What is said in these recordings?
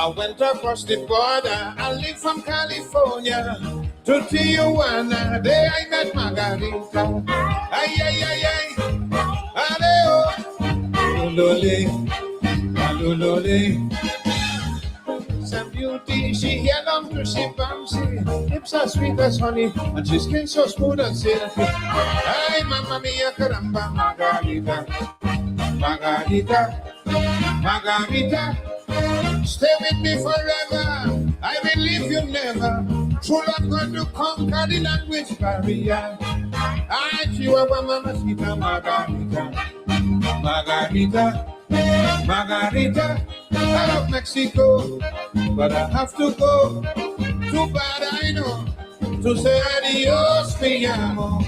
I went across the border. I live from California to Tijuana. There I met Margarita. Ay, ay, ay, ay. Aleo. Lolole. Lolole. Some beauty, she yellow to she bouncy. Lips are sweet as honey, and she skin so smooth and silky. Ay, mamma mia, caramba, Margarita. Margarita. Margarita. Stay with me forever. I will leave you never. True love going to conquer the language barrier. I Chihuahua Mamacita Margarita. Margarita. Margarita. I love Mexico, but I have to go. Too bad I know to say adios, mi amo.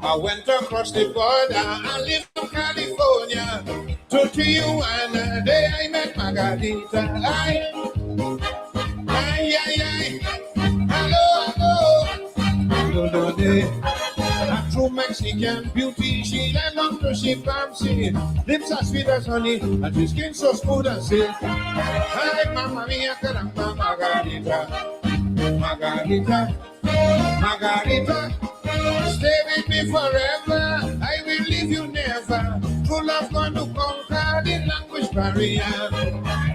I went across the border. I live from California to Tijuana. There I met Margarita. Ay, ay, ay, ay. Hello, hello. A true Mexican beauty. She long to she bouncy. Lips are sweet as honey, and her skin so smooth and silky. Ay, mamma mia, caramba, Margarita. Margarita. Margarita. Stay with me forever. I will leave you never. True love going to conquer the language barrier.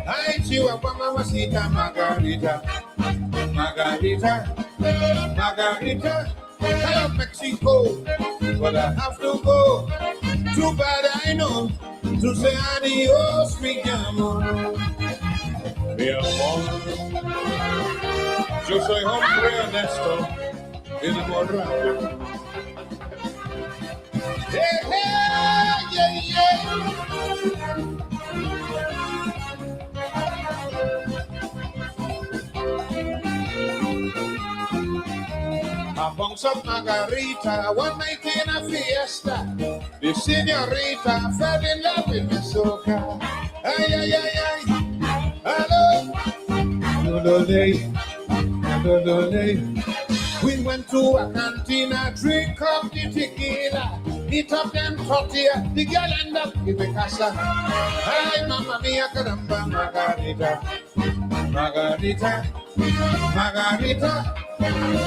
I Chihuahua Mamacita Margarita. Margarita. Margarita. I love Mexico, but I have to go. Too bad I know to say adios, mi amor. Mi amor. Yo soy hombre honesto. Enamorado. Hey, hey, yeah, yeah. A bounce of Margarita, one night in a fiesta. The señorita fell in love with me soca. Ay, ay, ay, ay. Hello. We went to a cantina, drink up the tequila, eat up them tortilla, the girl end up in the casa. Ay, mamma mia, caramba, Margarita. Margarita. Margarita.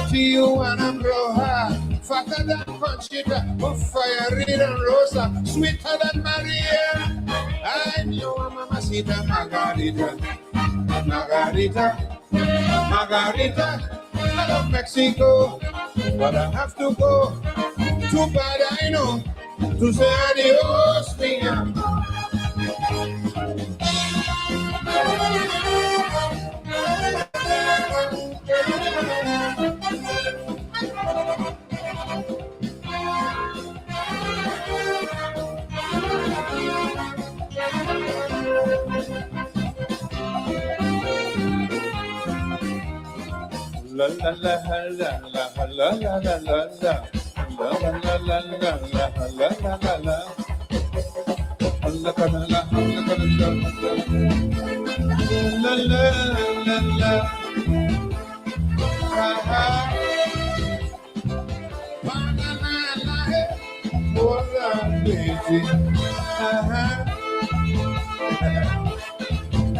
Tijuana Broja, fatter than Conchita, fiery than Rosa, sweeter than Maria. I'm your Mamacita Margarita. Margarita. Margarita. I love Mexico, but I have to go. Too bad I know to say adios, mi amor. La la la la la la la la la la la la la la la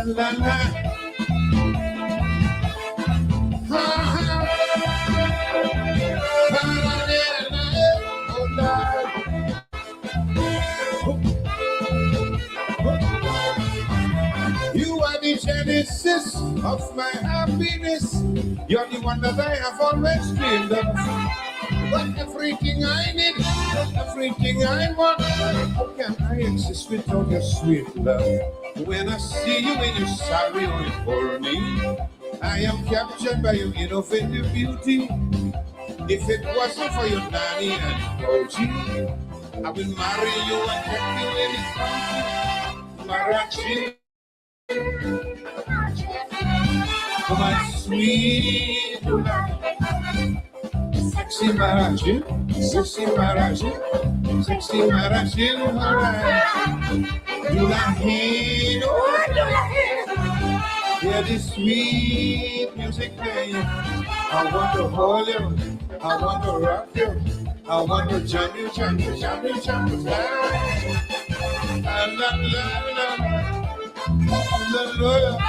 la la. You are the genesis of my happiness. You're the one that I have always dreamed of. But everything I need, everything I want, how can I exist without your sweet love? When I see you in your sorry or for me, I am captured by your innovative beauty. If it wasn't for your nanny and OG, I will marry you and take you in his Marachi. For my sweet love. Sexy Marachi, sexy Marachi. Sexy Marachil, alright. Do la hand, oh, do la hand. Hear this sweet music playing. I want to hold you, I want to rock you, I want to jump you, jump you, jump you, jump you. La la la la la la.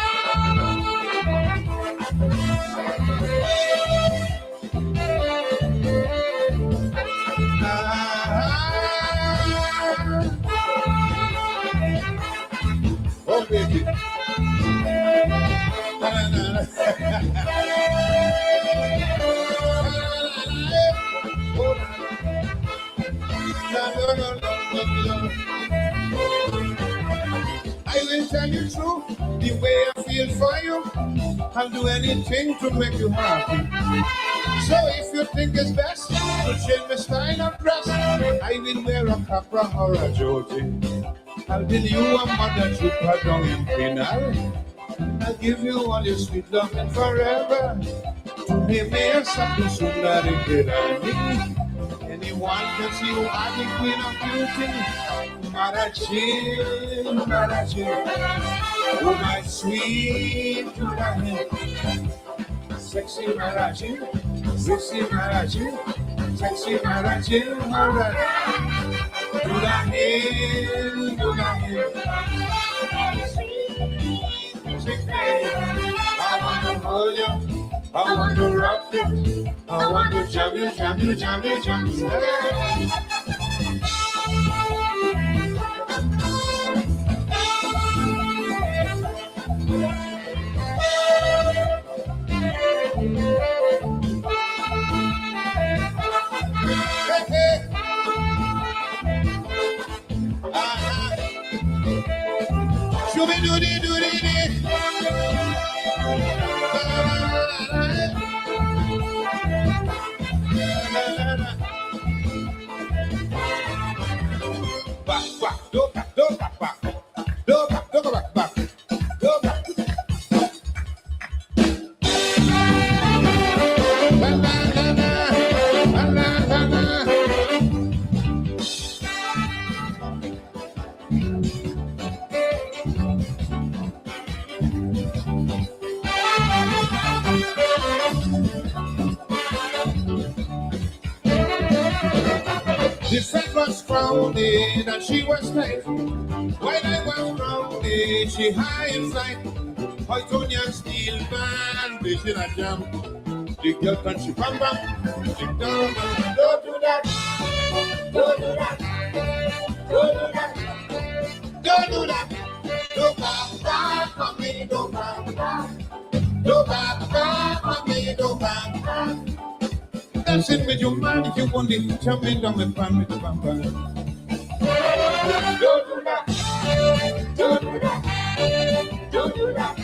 Oh baby. I will tell you true, the way I feel for you. I'll do anything to make you happy. So if you think it's best to change my style of dress, I will wear a capra or a joji. I'll tell you a mother trooper down in Pinal. I'll give you all your sweet love and forever. To me, may something soon that it did I need. Anyone can see you are the queen of beauty. Marachil, Marachil. Oh, my sweet Marachil. Sexy Marachil, sexy Marachil, sexy Marachil, alright. Do the hill, do the hill. I want to hold you, I want to rock you, I want to jump you, jump you, jump you, jump you. The friend was crowded and she was tight. While I was crowded, she high and flight. Hoitonian steel band, blazing a jam. The girl country bam bam. She down, don't do that. Don't do that. Don't do that. Don't do that. Don't back back on me. Don't back back. Don't back back on me. Don't back back. Dancing with your man if you want it. Jumping down the pan with the vampire. Don't do that. Don't do that. Don't do that.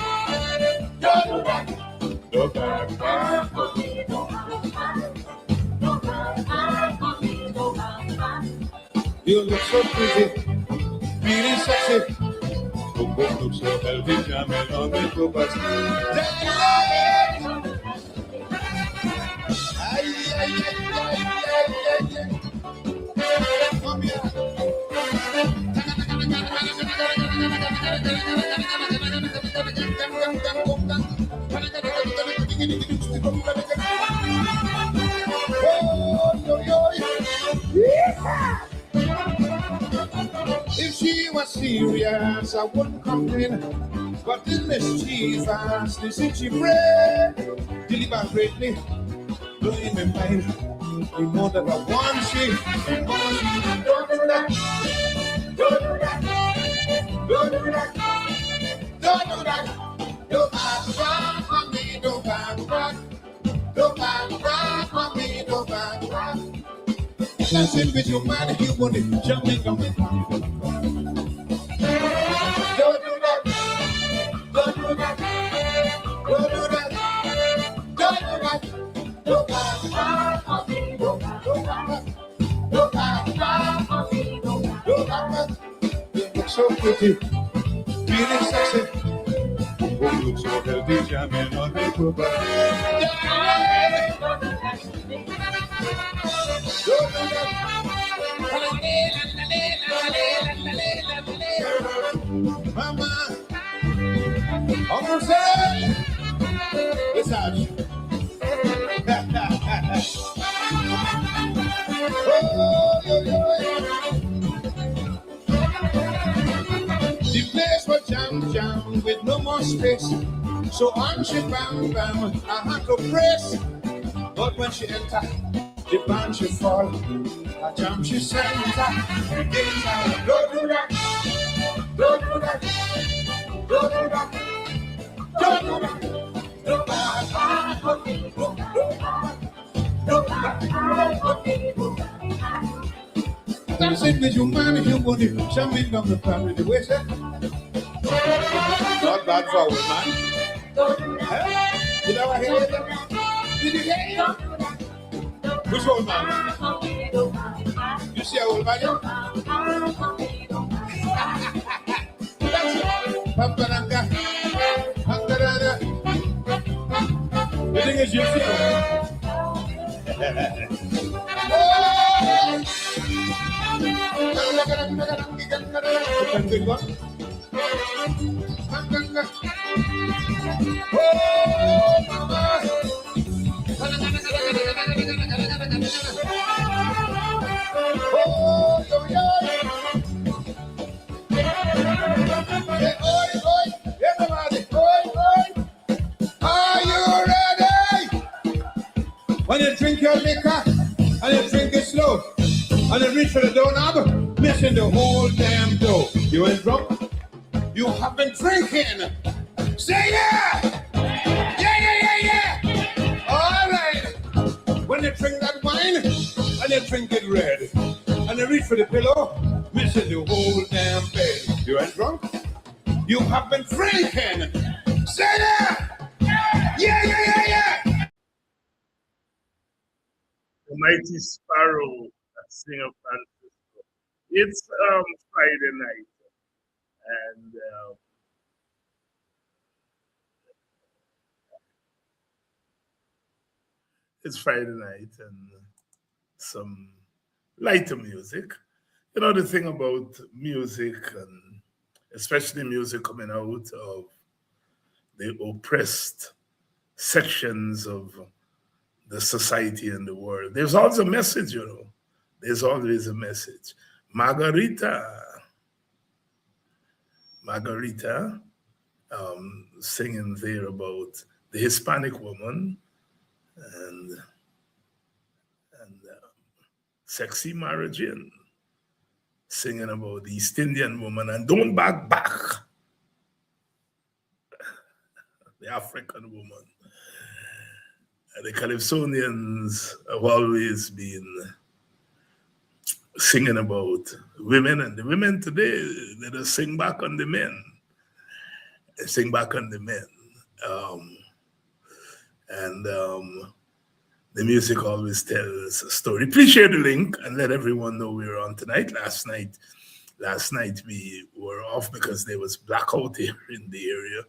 Don't do that. Don't back back on me. Don't back back. Don't back back on me. Don't back back. You look so pretty, really sexy. Boom boom looks so healthy. Jamming on the go back. Come here. If she was serious, I wouldn't complain. But the mischievous, the she pray, deliberately, blowing my mind. You know that I want she. Don't do that. Don't do that. Don't do that. Don't do that. Don't back back on me. Don't back back. Don't back back on me. Don't back back. Dancing with your man, you want it, jumping on me. Don't do that. Don't do that. Don't do that. Don't do that. Don't back back on me. Don't back back. Don't back back on me. Don't back back. You look so pretty, feeling sexy. Oh, you look so healthy, jamming on me. Don't do that. Don't do that. Mama, almost there. It's out. Oh, yo, yo. The place was jam with no more space. So on she bam bam, I had to press. But when she enter, the band she fall. A jam she center. Don't do that. Don't do that. Don't do that. Don't do that. Don't do that. That's it with you, man. If you want to jump in on the family, the way said. Not bad for a man. Huh? Did I hear it? Did you hear it? Which old man? You see a old man? That's it. Papananga. Hangarada. The thing is, you see Are you ready? When you drink your liquor and you drink it slow and you reach for the doorknob, missing the whole damn dough. You ain't drunk? You have been drinking. Say yeah! Yeah! All right. When you drink that wine and you drink it red and you reach for the pillow, missing the whole damn bed. You ain't drunk? You have been drinking. Say yeah! Yeah! The Mighty Sparrow, Singer Francisco. It's Friday night, and it's Friday night, and some lighter music. You know, the thing about music, and especially music coming out of the oppressed sections of the society and the world, there's always a message, you know. There's always a message. Margarita, singing there about the Hispanic woman and sexy marriage, singing about the East Indian woman and don't back, the African woman. And the Calypsonians have always been singing about women, and the women today, they just sing back on the men. They sing back on the men. The music always tells a story. Please share the link and let everyone know we're on tonight. Last night we were off because there was blackout here in the area.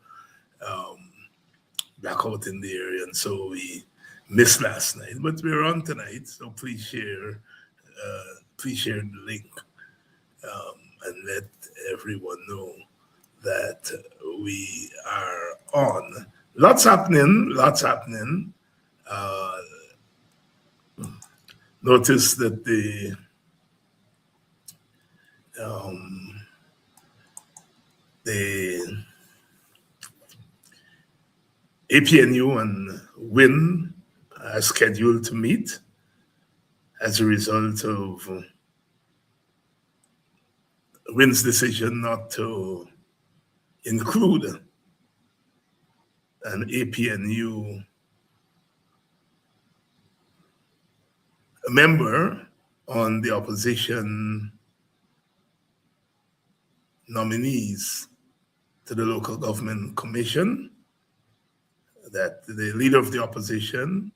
And so we missed last night. But we're on tonight, so please share the link and let everyone know that we are on. Lots happening. Notice that the APNU and WIN are scheduled to meet as a result of WIN's decision not to include an APNU member on the opposition nominees to the local government commission, that the leader of the opposition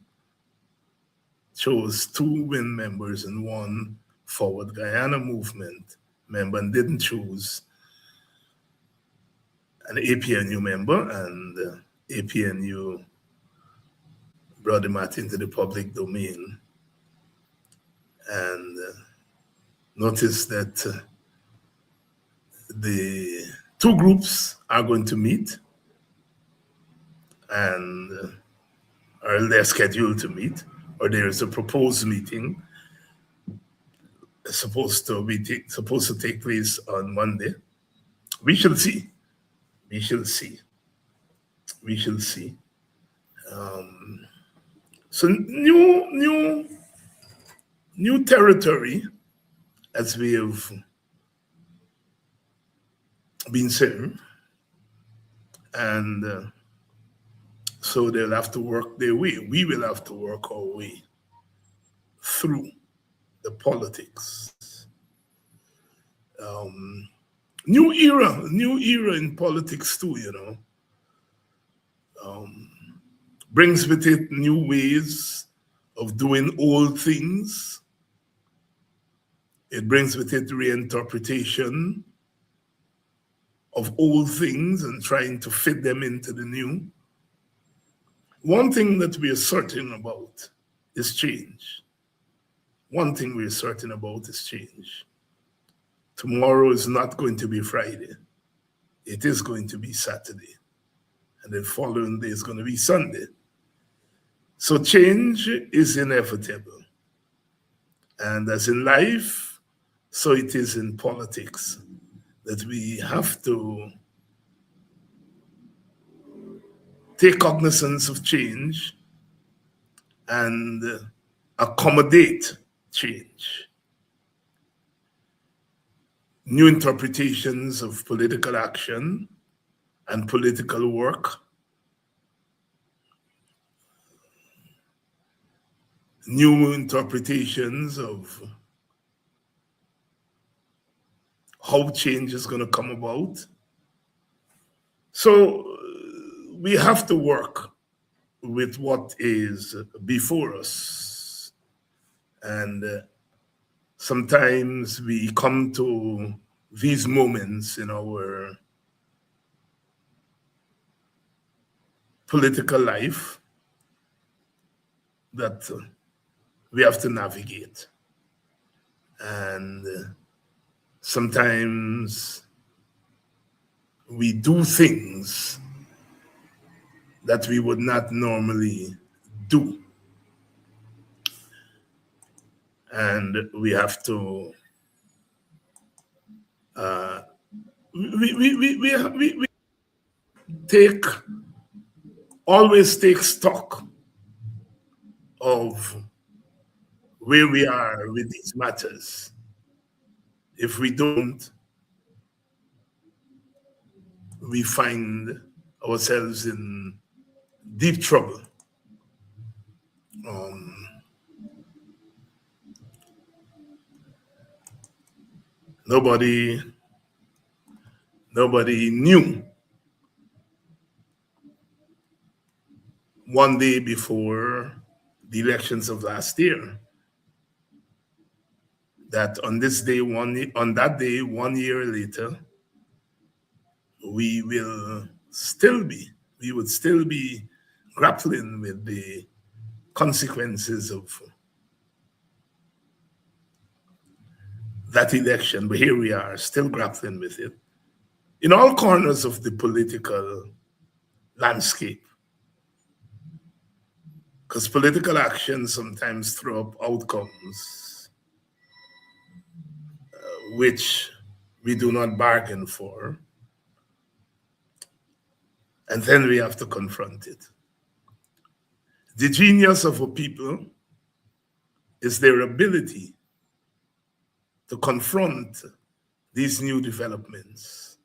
chose 2 WIN members and 1 Forward Guyana movement member, and didn't choose an APNU member, and APNU brought the matter into the public domain. And notice that the two groups are going to meet, and or they're scheduled to meet, or there is a proposed meeting supposed to take place on Monday. We shall see. We shall see. We shall see. So new territory, as we have been saying, and so they'll have to work their way. We will have to work our way through the politics. New era in politics too, you know. Brings with it new ways of doing old things. It brings with it reinterpretation of old things and trying to fit them into the new. One thing that we are certain about is change. One thing we are certain about is change. Tomorrow is not going to be Friday. It is going to be Saturday. And the following day is going to be Sunday. So change is inevitable. And as in life, so it is in politics, that we have to take cognizance of change and accommodate change. New interpretations of political action and political work, new interpretations of how change is going to come about. So we have to work with what is before us. And sometimes we come to these moments in our political life that we have to navigate. And sometimes we do things that we would not normally do. And we have to we always take stock of where we are with these matters. If we don't, we find ourselves in deep trouble. Nobody knew one day before the elections of last year that on that day, 1 year later, we would still be grappling with the consequences of that election. But here we are, still grappling with it in all corners of the political landscape. Because political actions sometimes throw up outcomes which we do not bargain for. And then we have to confront it. The genius of a people is their ability to confront these new developments.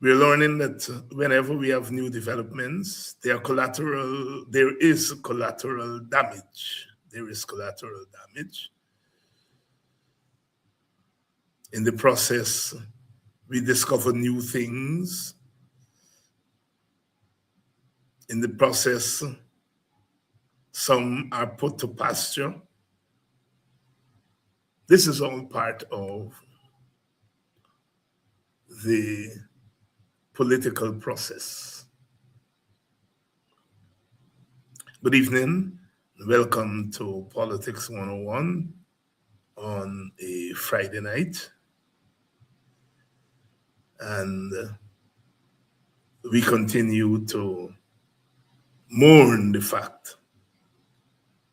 We're learning that whenever we have new developments, there is collateral damage. There is collateral damage. In the process, we discover new things. In the process, some are put to pasture. This is all part of the political process. Good evening. Welcome to Politics 101 on a Friday night. And we continue to mourn the fact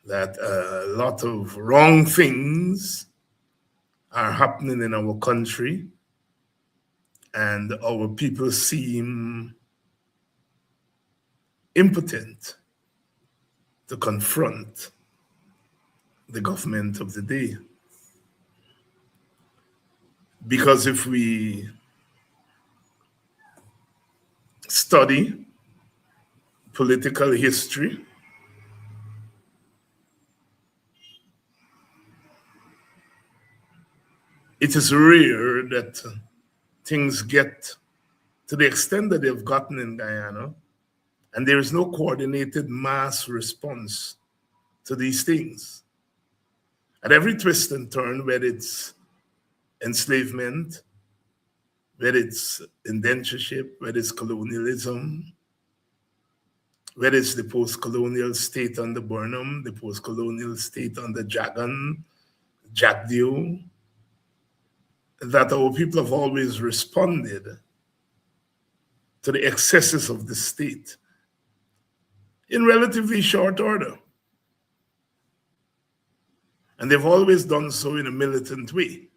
that a lot of wrong things are happening in our country, and our people seem impotent to confront the government of the day. Because if we study political history, it is rare that things get to the extent that they've gotten in Guyana, and there is no coordinated mass response to these things. At every twist and turn, whether it's enslavement, whether it's indentureship, whether it's colonialism, whether it's the post-colonial state under Burnham, the post-colonial state under Jagan, Jagdeo, that our people have always responded to the excesses of the state in relatively short order. And they've always done so in a militant way.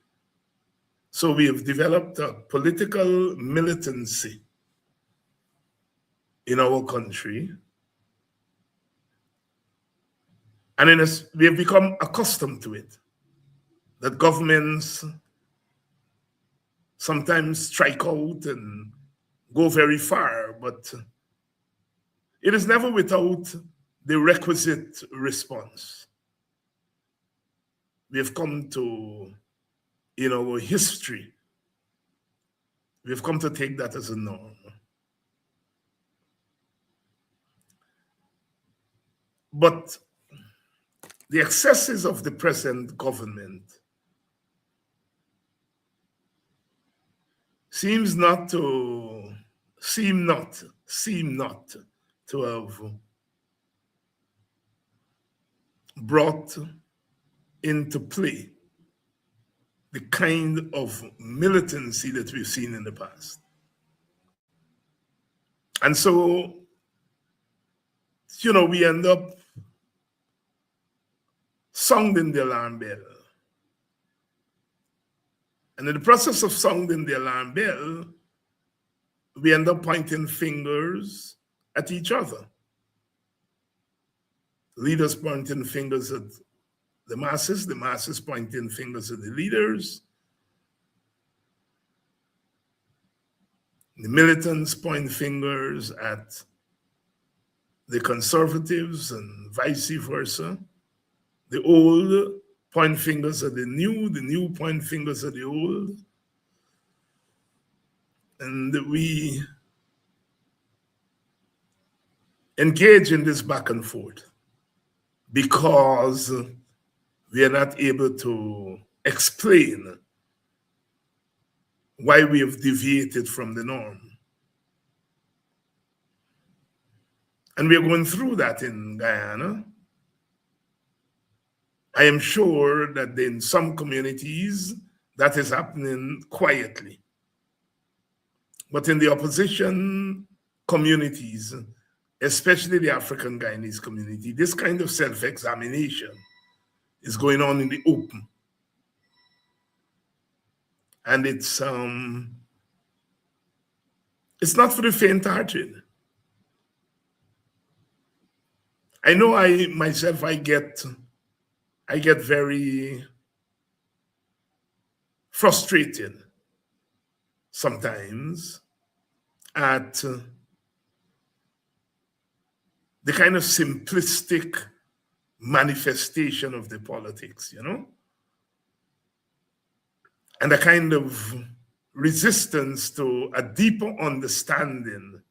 So we have developed a political militancy in our country. And we have become accustomed to it, that governments sometimes strike out and go very far, but it is never without the requisite response. We have come to, in our history, we have come to take that as a norm. But the excesses of the present government seem not to have brought into play the kind of militancy that we've seen in the past. And so, we end up sounding the alarm bell. And in the process of sounding the alarm bell, we end up pointing fingers at each other. Leaders pointing fingers at the masses pointing fingers at the leaders, the militants point fingers at the conservatives and vice versa. The old point fingers at the new point fingers at the old. And we engage in this back and forth because we are not able to explain why we have deviated from the norm. And we are going through that in Guyana. I am sure that in some communities that is happening quietly. But in the opposition communities, especially the African Guyanese community, this kind of self-examination is going on in the open. And it's not for the faint-hearted. I know I get very frustrated sometimes at the kind of simplistic manifestation of the politics, and a kind of resistance to a deeper understanding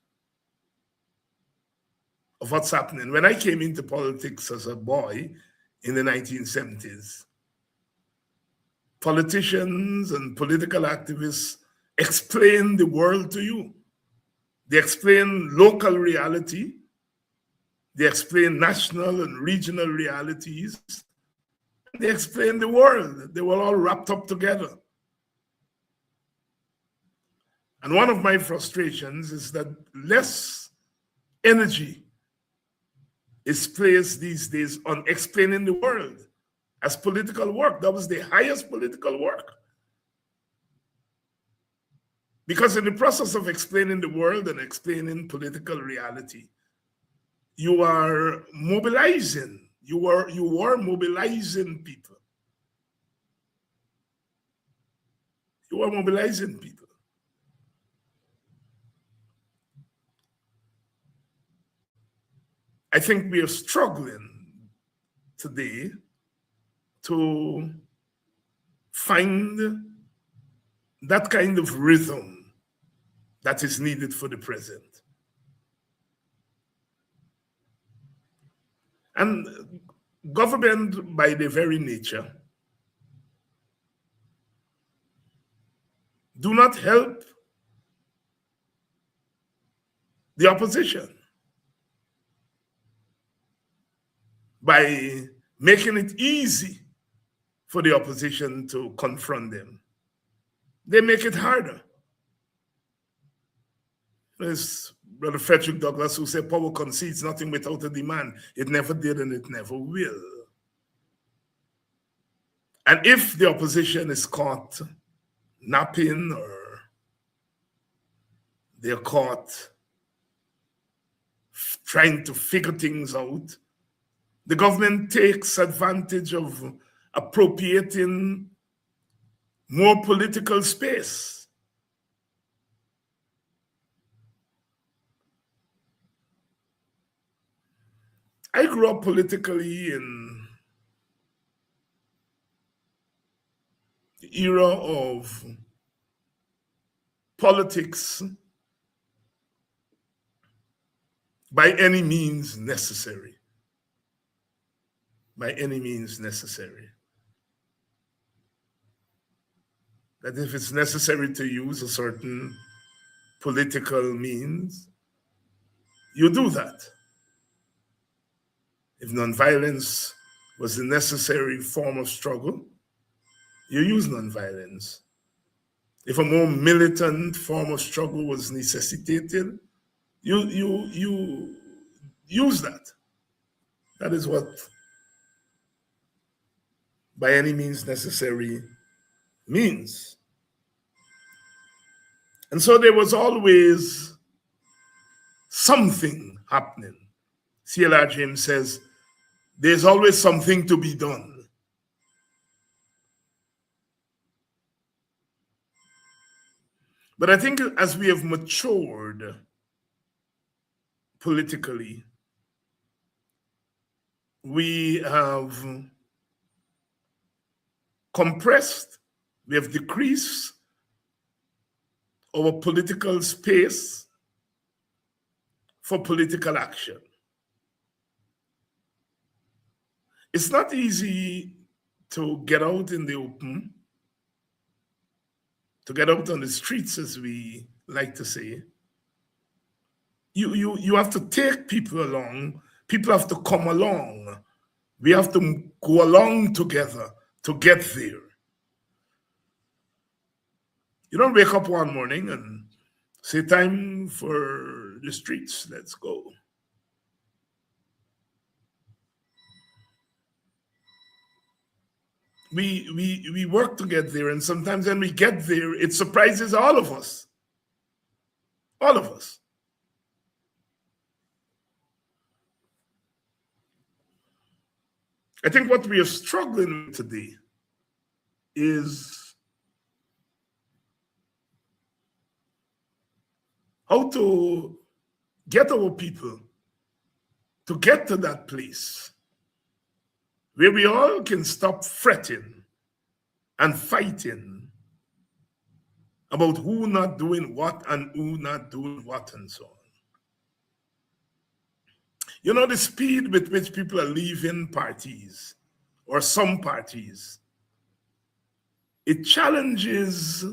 of what's happening. When I came into politics as a boy in the 1970s, politicians and political activists explain the world to you. They explain local reality. They explain national and regional realities. They explain the world. They were all wrapped up together. And one of my frustrations is that less energy is placed these days on explaining the world as political work. That was the highest political work. Because in the process of explaining the world and explaining political reality, you are mobilizing. You are mobilizing people. You are mobilizing people. I think we are struggling today to find that kind of rhythm that is needed for the present. And government, by their very nature, do not help the opposition by making it easy for the opposition to confront them. They make it harder. There's Brother Frederick Douglass who said, power concedes nothing without a demand. It never did and it never will. And if the opposition is caught napping or they're caught trying to figure things out, the government takes advantage of appropriating more political space. I grew up politically in the era of politics by any means necessary. By any means necessary. That if it's necessary to use a certain political means, you do that. If nonviolence was the necessary form of struggle, you use nonviolence. If a more militant form of struggle was necessitated, you use that. That is what by any means necessary means. And so there was always something happening. C.L.R. James says, there's always something to be done. But I think as we have matured politically, we have compressed, we have decreased our political space for political action. It's not easy to get out in the open, to get out on the streets, as we like to say. You have to take people along. People have to come along. We have to go along together to get there. You don't wake up one morning and say, time for the streets, let's go. We work to get there, and sometimes when we get there, it surprises all of us. All of us. I think what we are struggling with today is how to get our people to get to that place where we all can stop fretting and fighting about who not doing what and who not doing what and so on. You know, the speed with which people are leaving parties or some parties, it challenges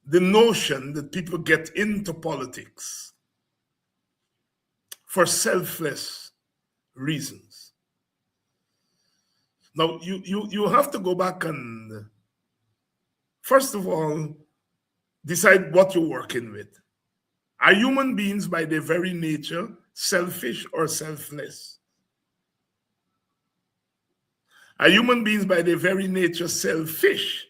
the notion that people get into politics for selfless reasons. Now, you have to go back and, first of all, decide what you're working with. Are human beings by their very nature selfish or selfless? Are human beings by their very nature selfish?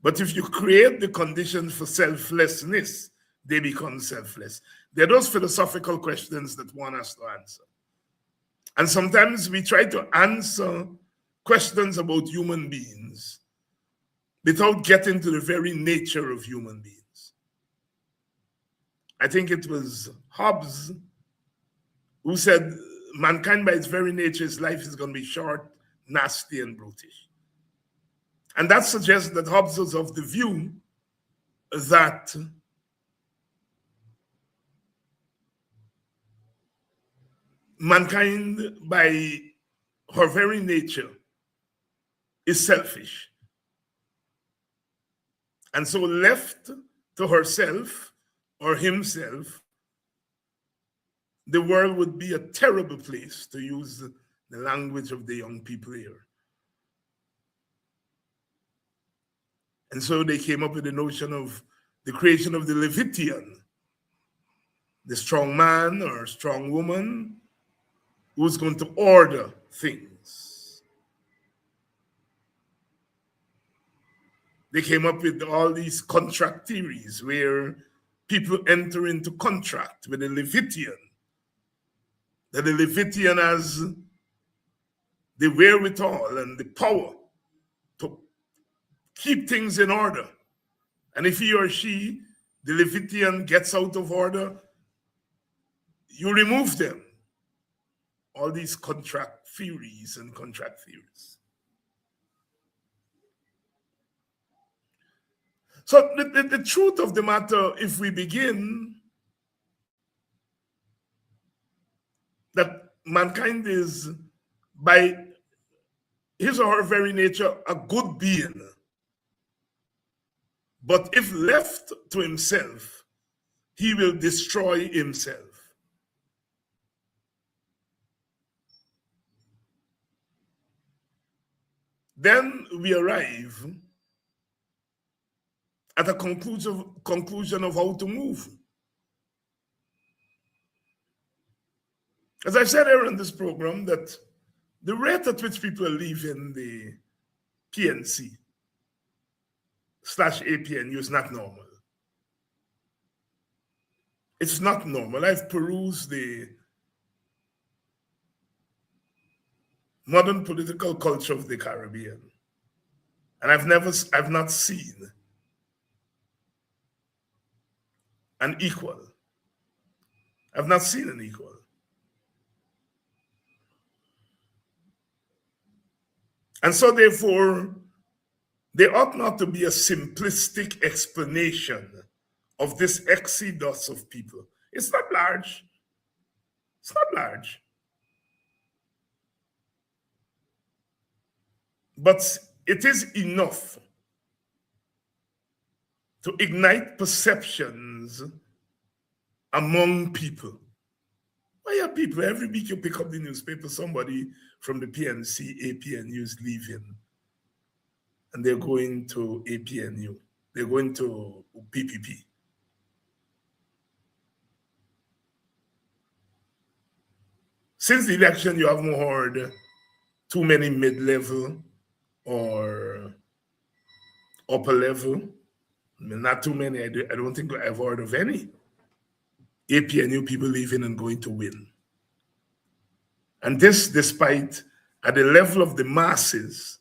But if you create the conditions for selflessness, they become selfless. They're those philosophical questions that one has to answer. And sometimes we try to answer questions about human beings without getting to the very nature of human beings. I think it was Hobbes who said, mankind by its very nature, its life is going to be short, nasty, and brutish. And that suggests that Hobbes was of the view that mankind by her very nature is selfish. And so left to herself or himself, the world would be a terrible place, to use the language of the young people here. And so they came up with the notion of the creation of the Levitian, the strong man or strong woman who's going to order things. They came up with all these contract theories where people enter into contract with the Levitian, that the Levitian has the wherewithal and the power to keep things in order. And if he or she, the Levitian, gets out of order, you remove them. All these contract theories and contract theories. So the truth of the matter, if we begin, that mankind is by his or her very nature a good being, but if left to himself, he will destroy himself. Then we arrive at a conclusion of how to move. As I said earlier in this program, that the rate at which people live in the PNC/APNU is not normal. It's not normal. I've perused the modern political culture of the Caribbean, and I've not seen an equal. I've not seen an equal. And so therefore, there ought not to be a simplistic explanation of this exodus of people. It's not large. It's not large. But it is enough to ignite perceptions among people. Why are people, every week you pick up the newspaper, somebody from the PNC, APNU is leaving, and they're going to APNU. They're going to PPP. Since the election, you haven't heard too many mid-level or upper level. I mean, not too many. I don't think I've heard of any APNU people leaving and going to win. And this despite, at the level of the masses,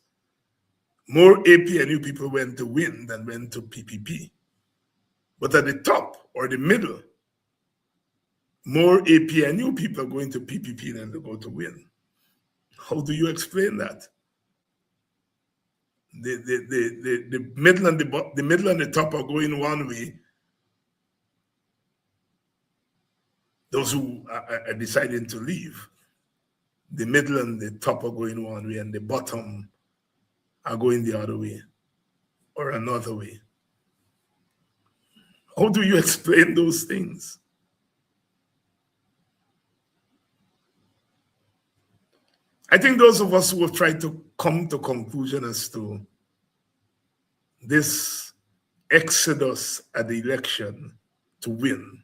more APNU people went to win than went to PPP. But at the top or the middle, more APNU people are going to PPP than they go to win. How do you explain that? The middle and the middle and the top are going one way. Those who are deciding to leave, the middle and the top are going one way, and the bottom are going the other way or another way. How do you explain those things? I think those of us who have tried to come to conclusion as to this exodus at the election to win,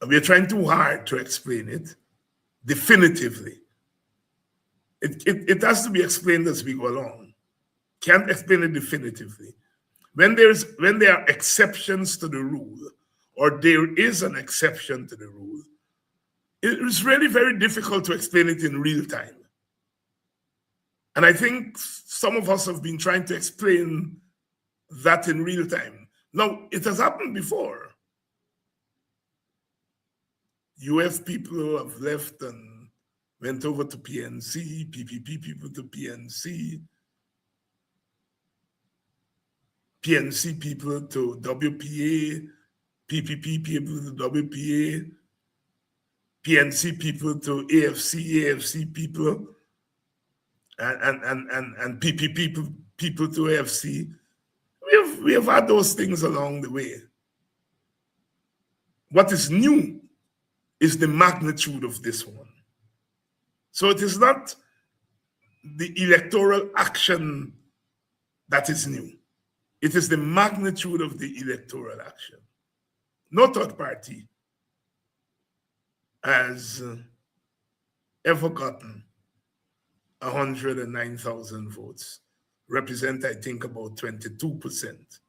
we are trying too hard to explain it definitively. It has to be explained as we go along. Can't explain it definitively. When there are exceptions to the rule, or there is an exception to the rule, it is really very difficult to explain it in real time. And I think some of us have been trying to explain that in real time. Now, it has happened before. UF people have left and went over to PNC, PPP people to PNC, PNC people to WPA, PPP people to WPA, PNC people to AFC, AFC people, and PPP people to AFC. We have had those things along the way. What is new is the magnitude of this one. So it is not the electoral action that is new. It is the magnitude of the electoral action. No third party has ever gotten 109,000 votes, represent, I think, about 22%.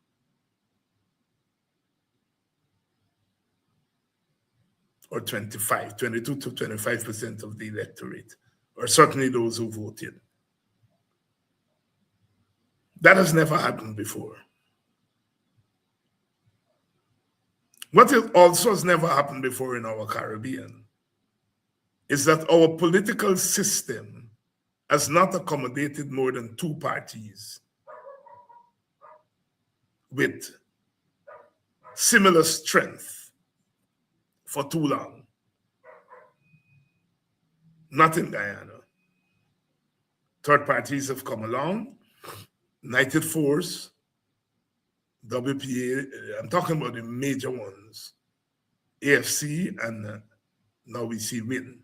Or 22 to 25% of the electorate, or certainly those who voted. That has never happened before. What also has never happened before in our Caribbean is that our political system has not accommodated more than two parties with similar strength for too long. Not in Guyana. Third parties have come along, United Force, WPA, I'm talking about the major ones, AFC, and now we see WIN.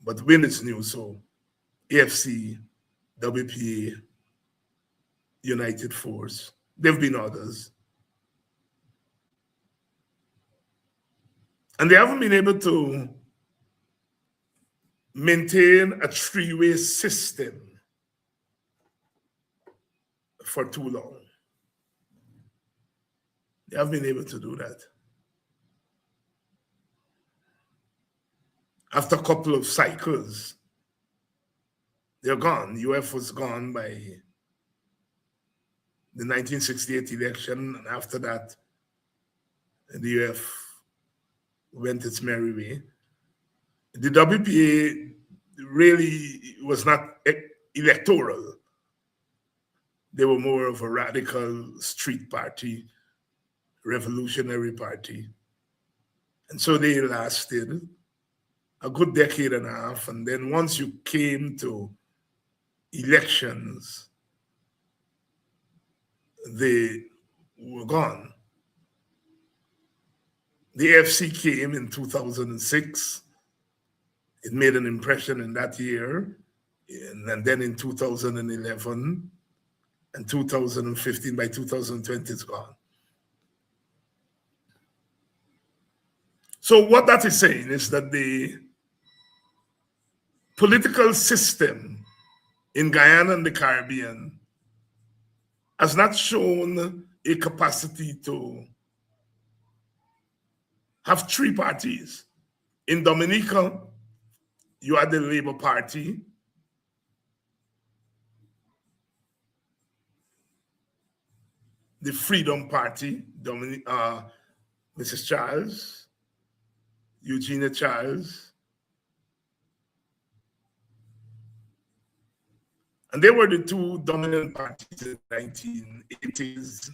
But WIN is new, so AFC, WPA, United Force, there have been others. And they haven't been able to maintain a three-way system for too long. They haven't been able to do that. After a couple of cycles, they're gone. UF was gone by the 1968 election, and after that, the UF went its merry way. The WPA really was not electoral. They were more of a radical street party, revolutionary party. And so they lasted a good decade and a half. And then once you came to elections, they were gone. The AFC came in 2006. It made an impression in that year. And then in 2011 and 2015, by 2020, it's gone. So what that is saying is that the political system in Guyana and the Caribbean has not shown a capacity to have three parties. In Dominica, you had the Labour Party, the Freedom Party, Mrs. Charles, Eugenia Charles, and they were the two dominant parties in the 1980s,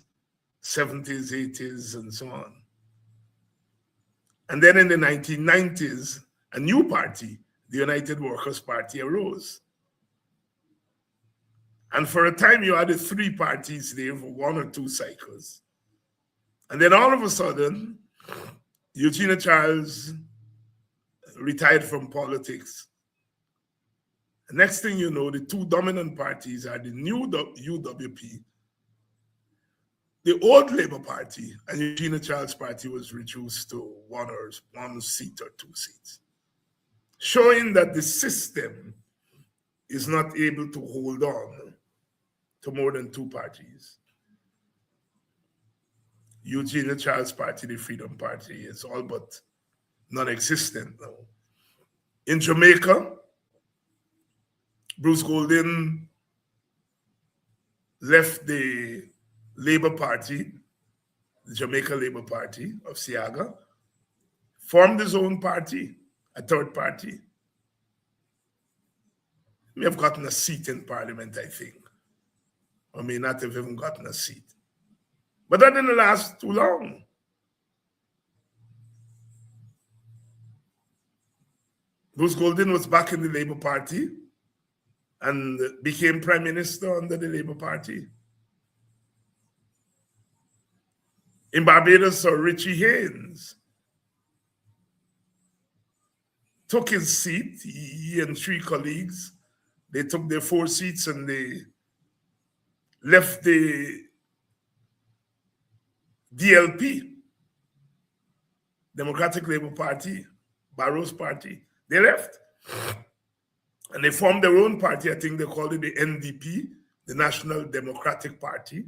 70s, 80s, and so on. And then in the 1990s, a new party, the United Workers' Party, arose. And for a time, you had the three parties there for one or two cycles. And then all of a sudden, Eugenia Charles retired from politics. The next thing you know, the two dominant parties are the new UWP, the old Labour Party, and Eugenia Child's party was reduced to one seat or two seats, showing that the system is not able to hold on to more than two parties. Eugenia Child's party, the Freedom Party, is all but non-existent now. In Jamaica, Bruce Golding left the Labour Party, the Jamaica Labour Party of Siaga, formed his own party, a third party. May have gotten a seat in Parliament, I think, or may not have even gotten a seat. But that didn't last too long. Bruce Golding was back in the Labour Party and became Prime Minister under the Labour Party. In Barbados, Sir Richie Haynes took his seat. He and three colleagues, they took their 4 seats and they left the DLP, Democratic Labour Party, Barrow's party. They left and they formed their own party. I think they called it the NDP, the National Democratic Party.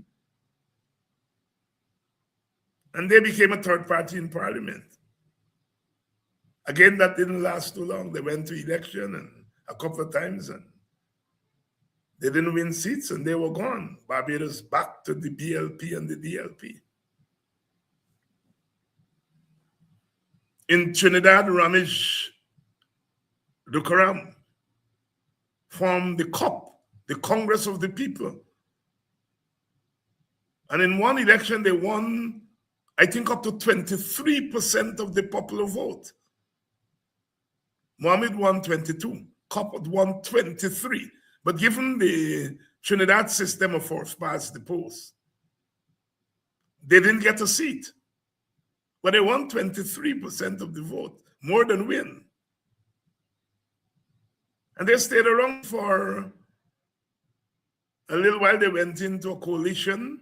And they became a third party in Parliament. Again, that didn't last too long. They went to election and a couple of times and they didn't win seats and they were gone. Barbados back to the BLP and the DLP. In Trinidad, Ramesh Dukaram formed the COP, the Congress of the People. And in one election, they won, I think, up to 23% of the popular vote. Mohammed won 22, COP won 23. But given the Trinidad system of force past the post, they didn't get a seat. But they won 23% of the vote, more than win. And they stayed around for a little while. They went into a coalition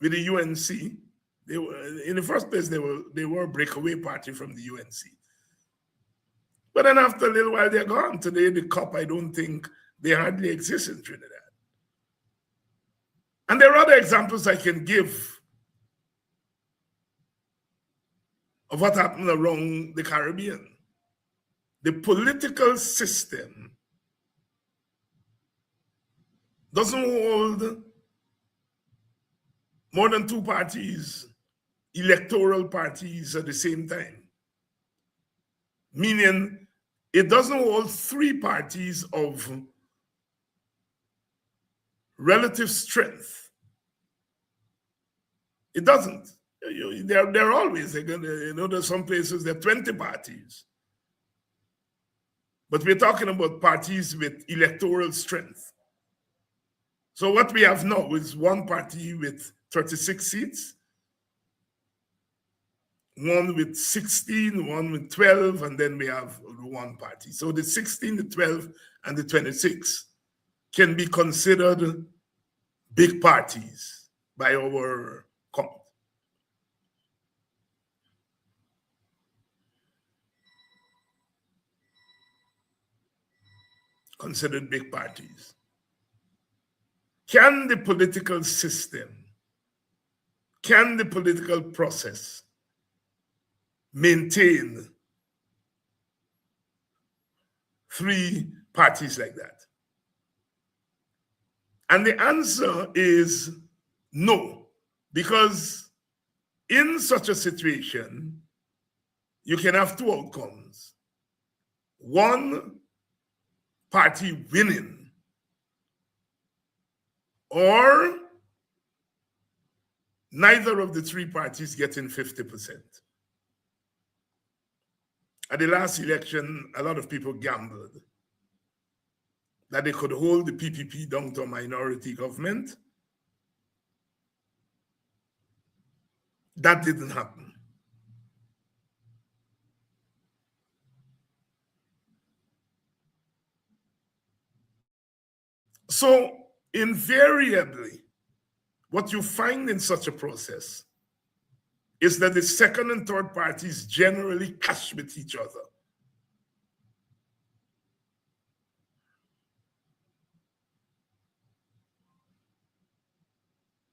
with the UNC. They were, in the first place, they were a breakaway party from the UNC. But then after a little while, they're gone. Today, the COP, I don't think they hardly exist in Trinidad. And there are other examples I can give of what happened around the Caribbean. The political system doesn't hold more than two parties, electoral parties at the same time. Meaning it doesn't hold 3 parties of relative strength. It doesn't. They're always, there's some places there are 20 parties. But we're talking about parties with electoral strength. So what we have now is one party with 36 seats, one with 16, one with 12, and then we have one party. So the 16, the 12, and the 26 can be considered big parties by our count. Considered big parties. Can the political system, can the political process maintain 3 parties like that? And the answer is no, because in such a situation, you can have 2 outcomes. One party winning, or neither of the 3 parties getting 50%. At the last election, a lot of people gambled that they could hold the PPP down to a minority government. That didn't happen. So invariably, what you find in such a process is that the second and third parties generally clash with each other.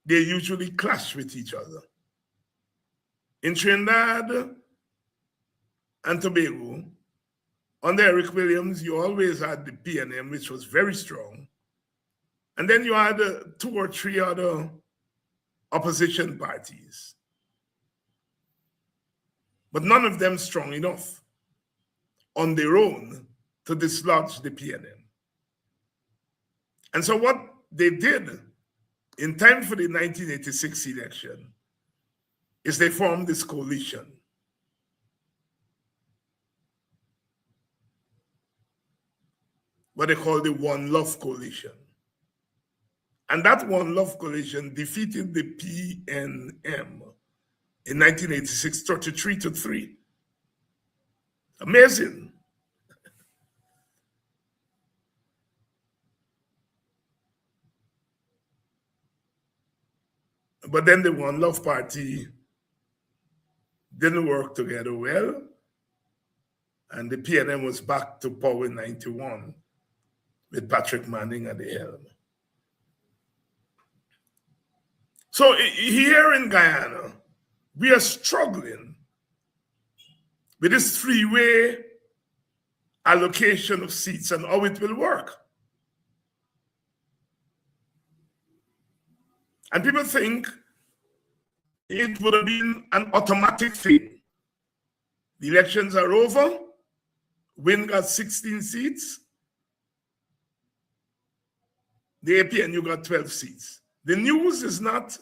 They usually clash with each other. In Trinidad and Tobago, under Eric Williams, you always had the PNM, which was very strong. And then you had 2 or 3 other opposition parties. But none of them strong enough on their own to dislodge the PNM. And so what they did in time for the 1986 election is they formed this coalition. What they call the One Love Coalition. And that One Love Coalition defeated the PNM in 1986, 33-3. Amazing. But then the One Love Party didn't work together well, and the PNM was back to power in 91 with Patrick Manning at the helm. So here in Guyana, we are struggling with this three-way allocation of seats and how it will work. And people think it would have been an automatic thing. The elections are over. Win got 16 seats. The APNU got 12 seats. The news is not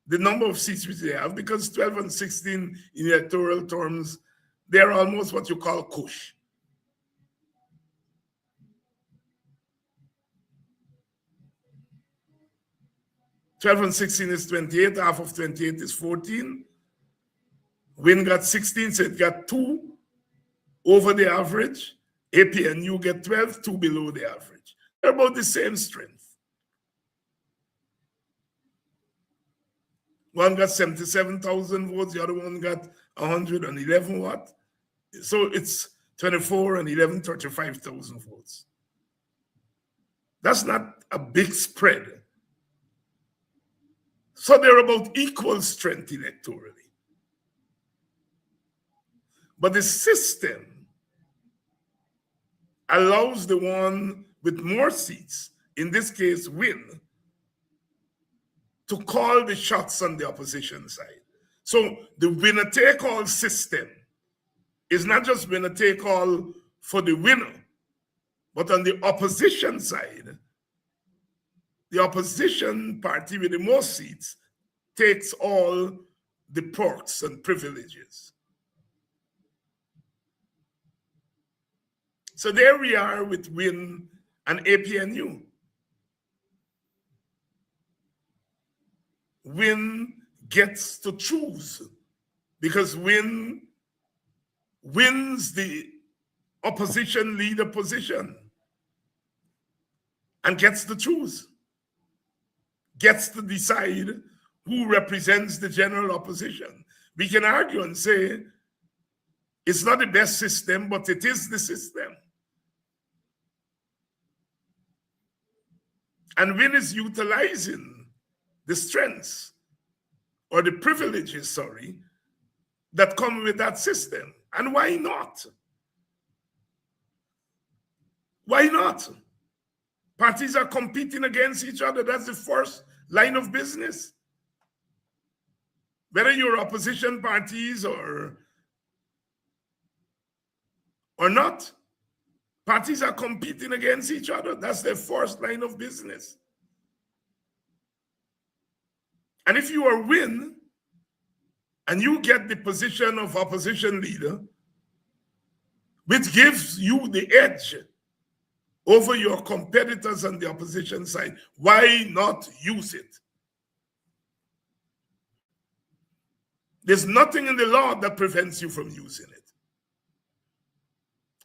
the number of seats which they have, because 12 and 16 in electoral terms, they're almost what you call cush. Twelve and 16 is 28, half of 28 is 14. Win got 16, so it got 2 over the average. APNU get 12, 2 below the average. They're about the same strength. One got 77,000 votes, the other one got 111 what? So it's 24 and 11, 35,000 votes. That's not a big spread. So they're about equal strength electorally. But the system allows the one with more seats, in this case, Win, to call the shots on the opposition side. So the winner-take-all system is not just winner-take-all for the winner, but on the opposition side, the opposition party with the most seats takes all the perks and privileges. So there we are with Win and APNU. Win gets to choose because Win wins the opposition leader position and gets to choose, gets to decide who represents the general opposition. We can argue and say it's not the best system, but it is the system. And Win is utilizing the strengths or the privileges, that come with that system. And why not? Why not? Parties are competing against each other. That's the first line of business. Whether you're opposition parties or not, parties are competing against each other. That's their first line of business. And if you are Win and you get the position of opposition leader, which gives you the edge over your competitors on the opposition side, why not use it? There's nothing in the law that prevents you from using it.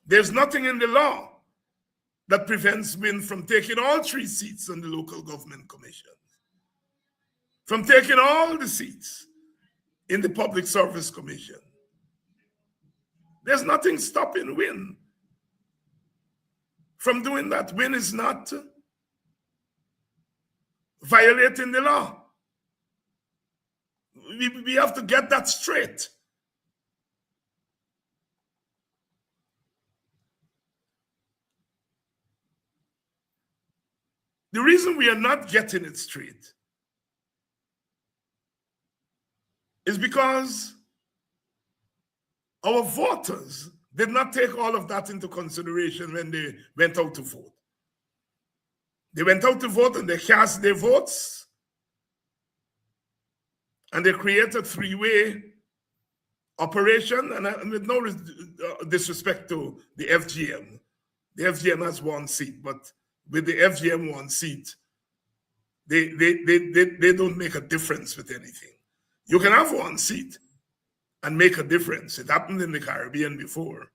There's nothing in the law that prevents Win from taking all 3 seats on the local government commission, from taking all the seats in the Public Service Commission. There's nothing stopping Win from doing that. Win is not violating the law. We have to get that straight. The reason we are not getting it straight is because our voters did not take all of that into consideration when they went out to vote. They went out to vote and they cast their votes, and they created a 3-way operation. And with no disrespect to the FGM, the FGM has 1 seat, but with the FGM 1 seat, they don't make a difference with anything. You can have 1 seat and make a difference. It happened in the Caribbean before.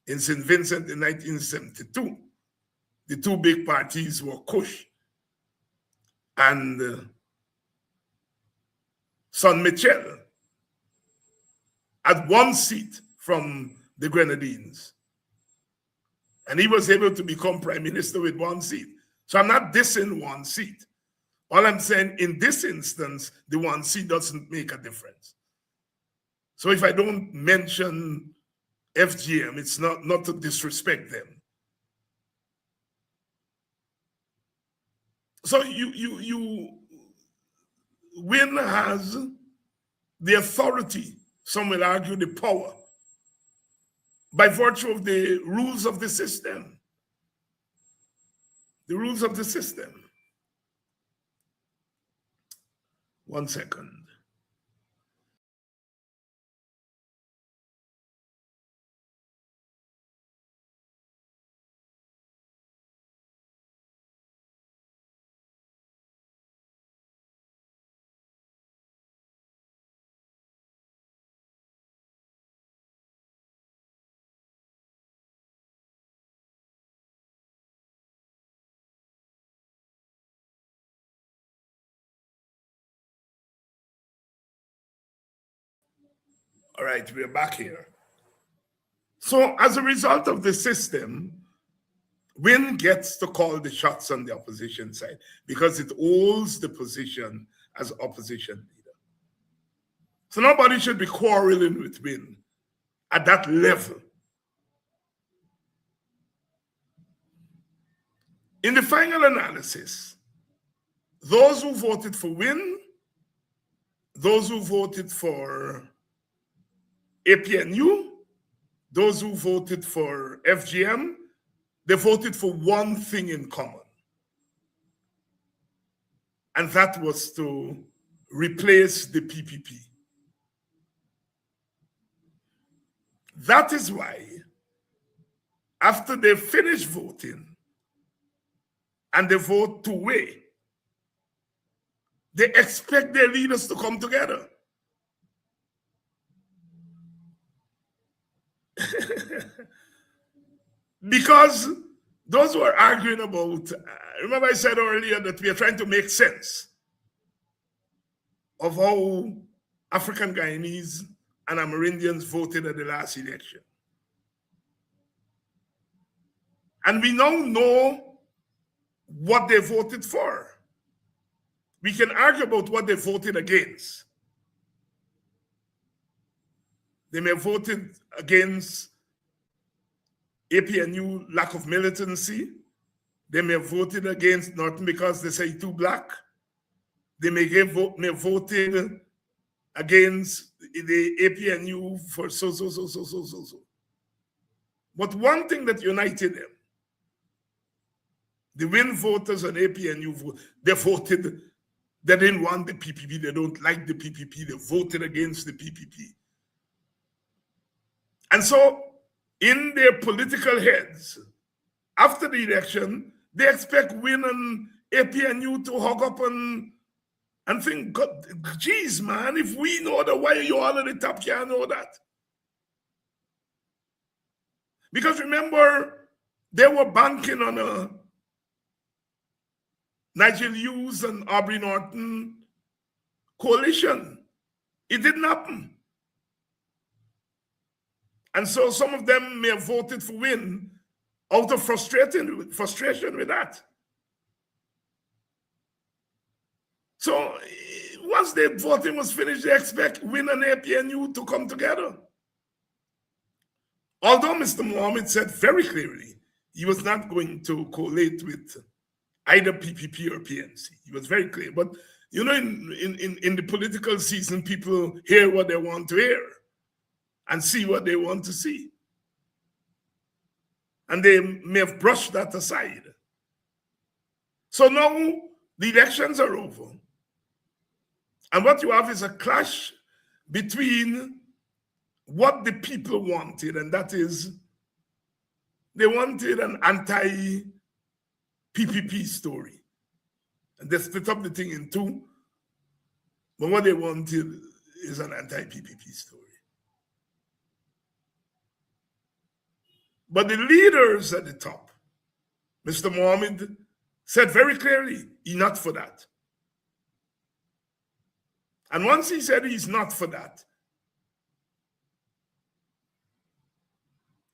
In St. Vincent in 1972, the 2 big parties were Kush and San Michel, had 1 seat from the Grenadines. And he was able to become prime minister with 1 seat. So I'm not dissing 1 seat. All I'm saying, in this instance, the 1 seat doesn't make a difference. So if I don't mention FGM, it's not to disrespect them. So Win has the authority, some will argue the power, by virtue of the rules of the system. The rules of the system. 1 second. All right, we're back here. So as a result of the system, Win gets to call the shots on the opposition side because it holds the position as opposition leader. So nobody should be quarreling with Win at that level. In the final analysis, those who voted for Win, those who voted for APNU, those who voted for FGM, they voted for 1 thing in common. And that was to replace the PPP. That is why, after they finish voting and they vote 2-way, they expect their leaders to come together. Because those who are arguing about, remember I said earlier that we are trying to make sense of how African Guyanese and Amerindians voted at the last election. And we now know what they voted for. We can argue about what they voted against. They may have voted against APNU lack of militancy. They may have voted against Norton because they say too black. They may have voted against the APNU for so. But one thing that united them, the Win voters and APNU, they voted, they didn't want the PPP, they don't like the PPP, they voted against the PPP. And so, in their political heads, after the election, they expect Win and APNU to hug up and think, God, geez, man, if we know that, why are you all at the top can't know that? Because remember, They were banking on a Nigel Hughes and Aubrey Norton coalition. It didn't happen. And so some of them may have voted for Win out of frustration with that. So once the voting was finished, they expect Win and APNU to come together. Although Mr. Mohammed said very clearly he was not going to collate with either PPP or PNC. He was very clear. But you know, in the political season, people hear what they want to hear and see what they want to see. And they may have brushed that aside. So now the elections are over. And what you have is a clash between what the people wanted, and that is they wanted an anti-PPP story. And they split up the thing in two, but what they wanted is an anti-PPP story. But the leaders at the top, Mr. Mohammed, said very clearly, he's not for that. And once he said he's not for that,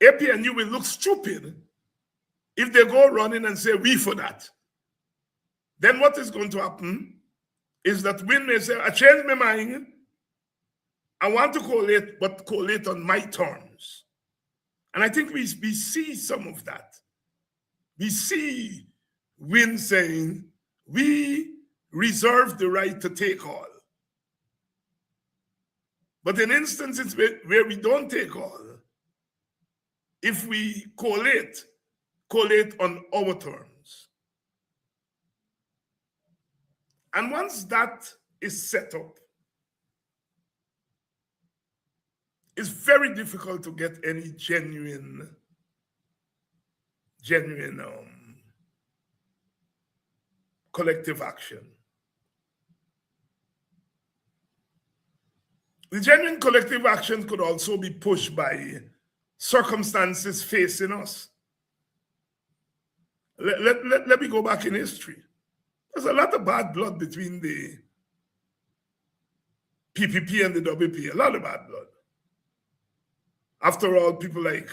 APNU will look stupid if they go running and say, we for that. Then what is going to happen is that Win may say, I changed my mind. I want to collate, but collate on my terms. And I think we see some of that. We see Win saying, we reserve the right to take all. But in instances where we don't take all, if we collate on our terms. And once that is set up, it's very difficult to get any genuine collective action. The genuine collective action could also be pushed by circumstances facing us. Let me go back in history. There's a lot of bad blood between the PPP and the WP, a lot of bad blood. After all, people like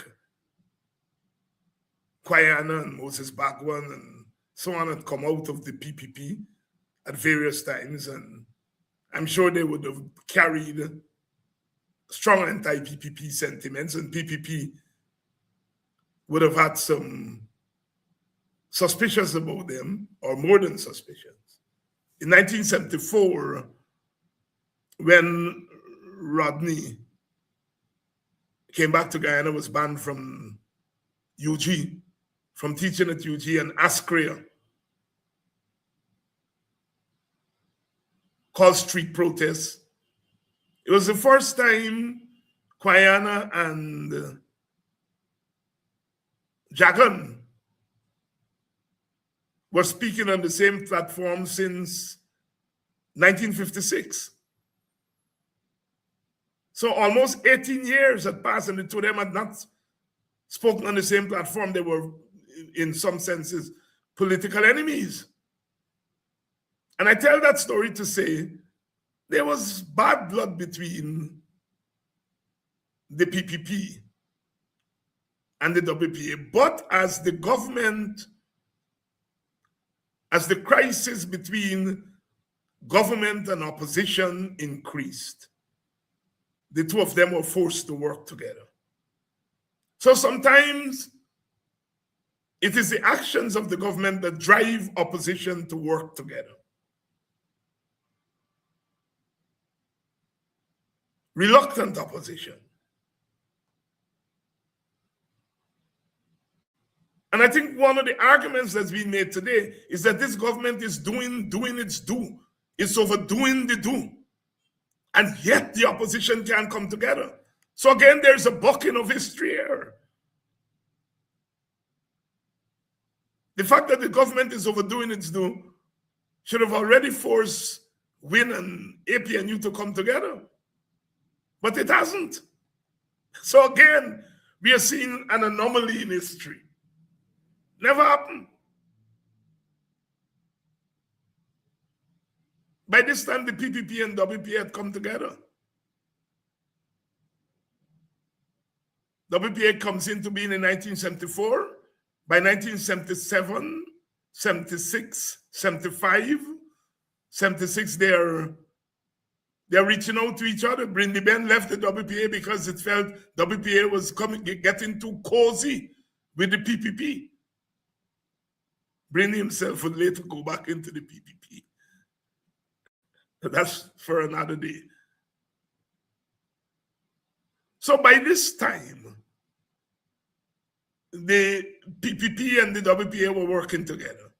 Kwayana and Moses Bagwan and so on had come out of the PPP at various times, and I'm sure they would have carried strong anti-PPP sentiments, and PPP would have had some suspicions about them, or more than suspicions. In 1974, when Rodney came back to Guyana, was banned from UG, from teaching at UG, and ASCREA called street protests. It was the first time Kwayana and Jagan were speaking on the same platform since 1956. So almost 18 years had passed, and the two of them had not spoken on the same platform. They were, in some senses, political enemies. And I tell that story to say there was bad blood between the PPP and the WPA. But as the government, as the crisis between government and opposition increased, the two of them were forced to work together. So sometimes it is the actions of the government that drive opposition to work together. Reluctant opposition. And I think one of the arguments that's been made today is that this government is doing its due. It's overdoing the due. And yet the opposition can't come together. So again, there's a bucking of history here. The fact that the government is overdoing its due should have already forced WIN and APNU to come together. But it hasn't. So again, we are seeing an anomaly in history. Never happened. By this time, the PPP and WPA had come together. WPA comes into being in 1974. By 1977, 76, 75, 76, they're reaching out to each other. Brindley Ben left the WPA because it felt WPA was getting too cozy with the PPP. Brindley himself would later go back into the PPP. But that's for another day. So by this time, the PPP and the WPA were working together.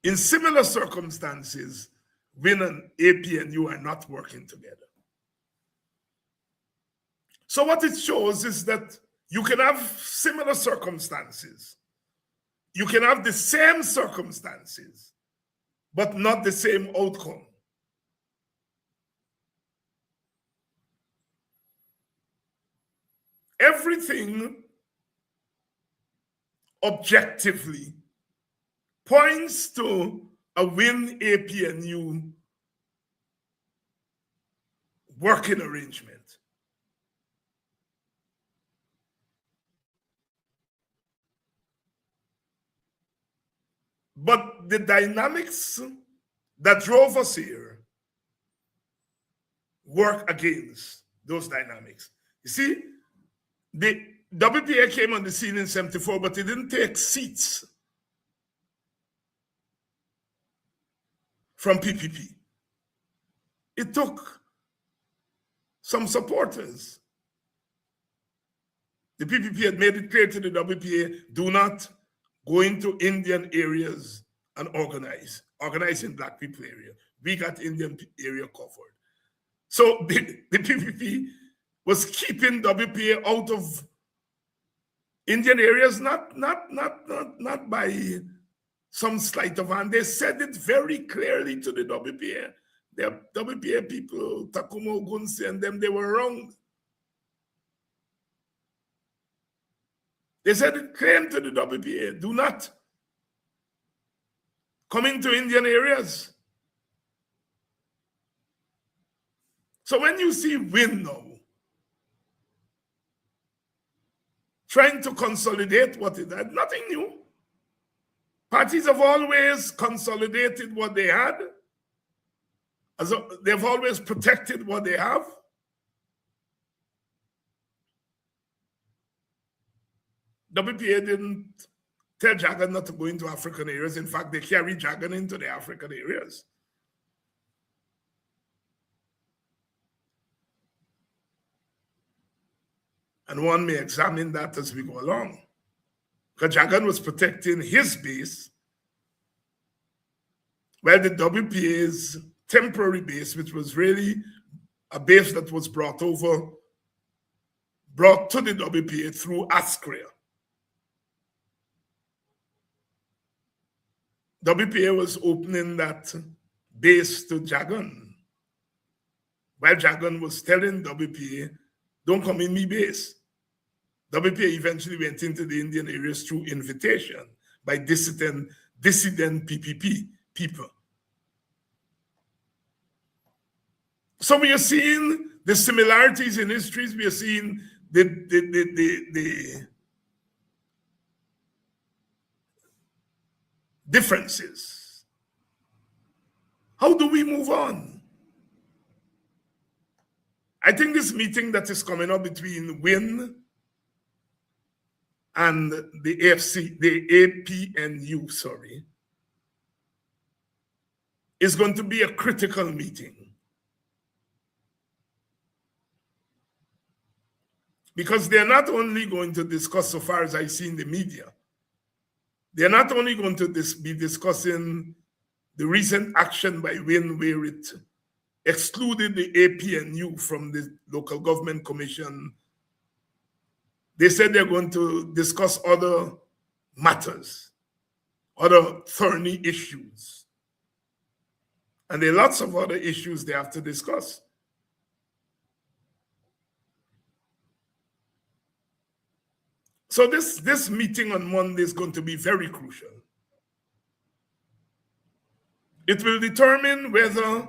In similar circumstances, WIN and APNU are not working together. So what it shows is that you can have similar circumstances. You can have the same circumstances, but not the same outcome. Everything objectively points to a WIN APNU working arrangement. But the dynamics that drove us here work against those dynamics. You see, the WPA came on the scene in 74, but it didn't take seats from PPP. It took some supporters. The PPP had made it clear to the WPA, do not go into Indian areas and organize in Black people area. We got Indian area covered. So the PPP was keeping WPA out of Indian areas, not by some sleight of hand. They said it very clearly to the WPA. The WPA people, Takumo Gunsi and them, they were wrong. They said it clearly to the WPA, do not come into Indian areas. So when you see WIN now trying to consolidate what it had, nothing new. Parties have always consolidated what they had. They've always protected what they have. WPA didn't tell Jagan not to go into African areas. In fact, they carry Jagan into the African areas. And one may examine that as we go along. Because Jagan was protecting his base, while the WPA's temporary base, which was really a base that was brought to the WPA through Askria. WPA was opening that base to Jagan, while Jagan was telling WPA, don't come in me base. WPA eventually went into the Indian areas through invitation by dissident PPP people. So we are seeing the similarities in histories. We are seeing the differences. How do we move on? I think this meeting that is coming up between WIN and the APNU, is going to be a critical meeting. Because they're not only going to discuss, so far as I see in the media, they're not only going to be discussing the recent action by WIN where it excluded the APNU from the local government commission. They said they're going to discuss other matters, other thorny issues. And there are lots of other issues they have to discuss. So this meeting on Monday is going to be very crucial. It will determine whether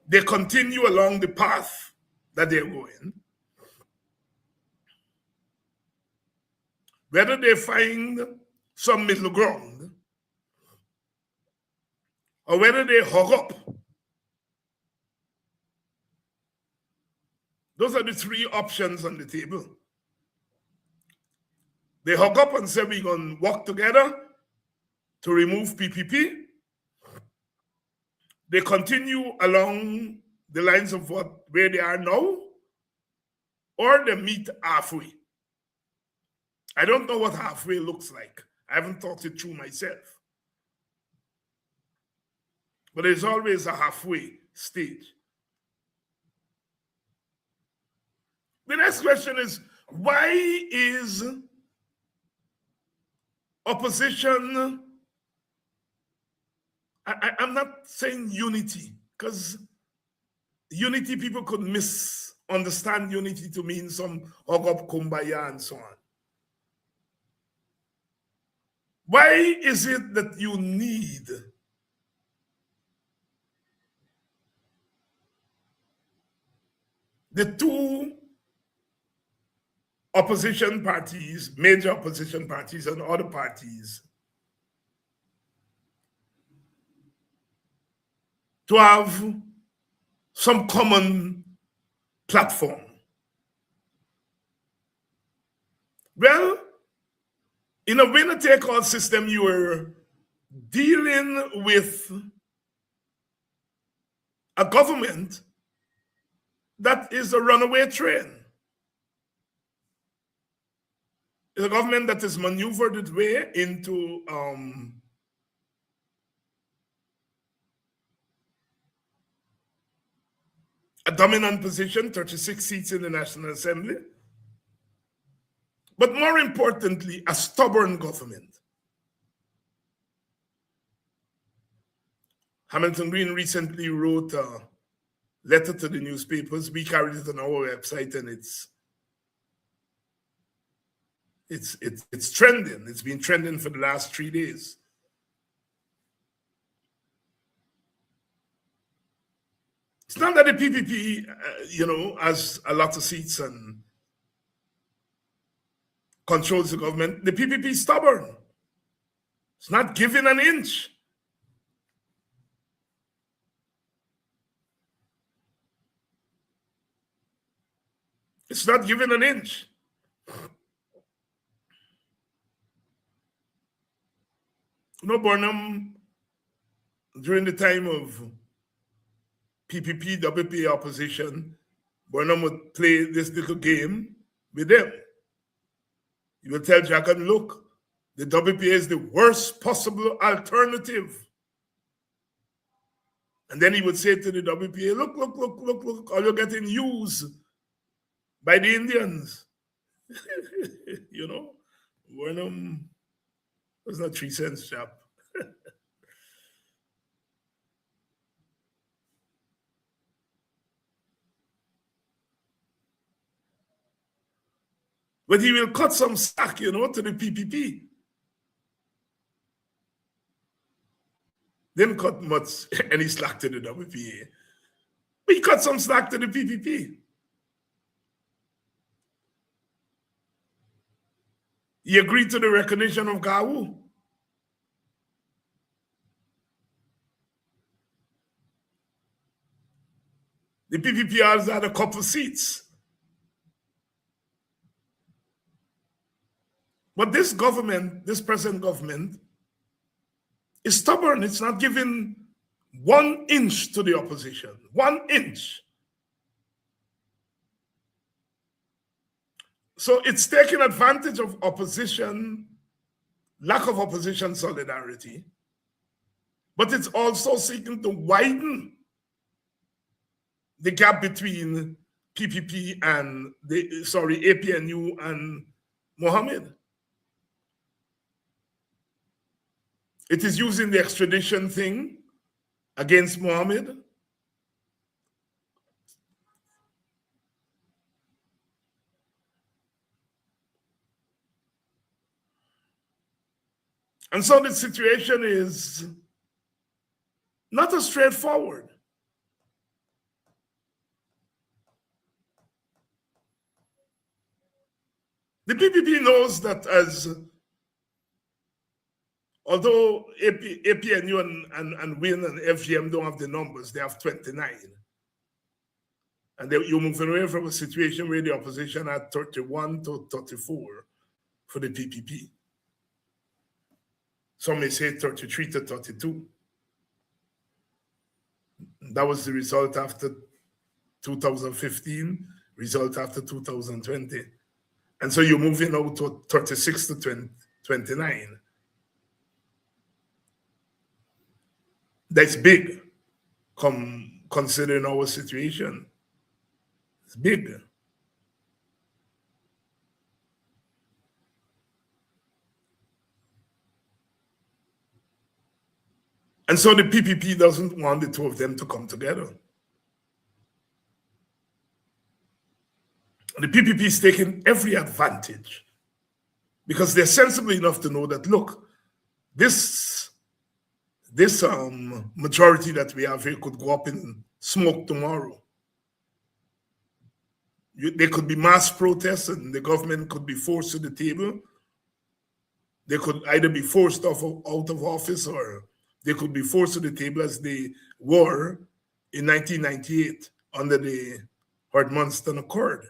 they continue along the path that they're going, whether they find some middle ground, or whether they hug up. Those are the three options on the table. They hug up and say we're going to work together to remove PPP. They continue along the lines of where they are now, or they meet halfway. I don't know what halfway looks like. I haven't thought it through myself. But there's always a halfway stage. The next question is, why is opposition, I'm not saying unity, because unity, people could misunderstand unity to mean some hug up kumbaya and so on. Why is it that you need the two opposition parties, major opposition parties and other parties, to have some common platform? Well, in a winner-take-all system, you are dealing with a government that is a runaway train. It's a government that has maneuvered its way into a dominant position, 36 seats in the National Assembly. But more importantly, a stubborn government. Hamilton Green recently wrote a letter to the newspapers. We carried it on our website, and it's trending. It's been trending for the last 3 days. It's not that the PPP, has a lot of seats and controls the government. The PPP is stubborn. It's not giving an inch. It's not giving an inch. Burnham, during the time of PPP, WPA opposition, Burnham would play this little game with them. He would tell Jagan, look, the WPA is the worst possible alternative. And then he would say to the WPA, look, all you're getting used by the Indians. Burnham was not 3 cents chap. But he will cut some slack, to the PPP. Didn't cut much any slack to the WPA. But he cut some slack to the PPP. He agreed to the recognition of Gawu. The PPPRs had a couple seats. But this government, this present government, is stubborn. It's not giving 1 inch to the opposition. 1 inch. So it's taking advantage of opposition, lack of opposition solidarity, but it's also seeking to widen the gap between PPP and APNU and Mohammed. It is using the extradition thing against Mohammed. And so the situation is not as straightforward. The PPP knows that although APNU and WIN and FGM don't have the numbers, they have 29. And you're moving away from a situation where the opposition had 31 to 34 for the PPP. Some may say 33 to 32. That was the result after 2015, result after 2020. And so you're moving out to 36 to 29. That's big, considering our situation. It's big. And so the PPP doesn't want the two of them to come together. The PPP is taking every advantage because they're sensible enough to know that, look, this majority that we have here could go up in smoke tomorrow. There could be mass protests and the government could be forced to the table. They could either be forced out of office or they could be forced to the table as they were in 1998 under the Hart-Munston Accord.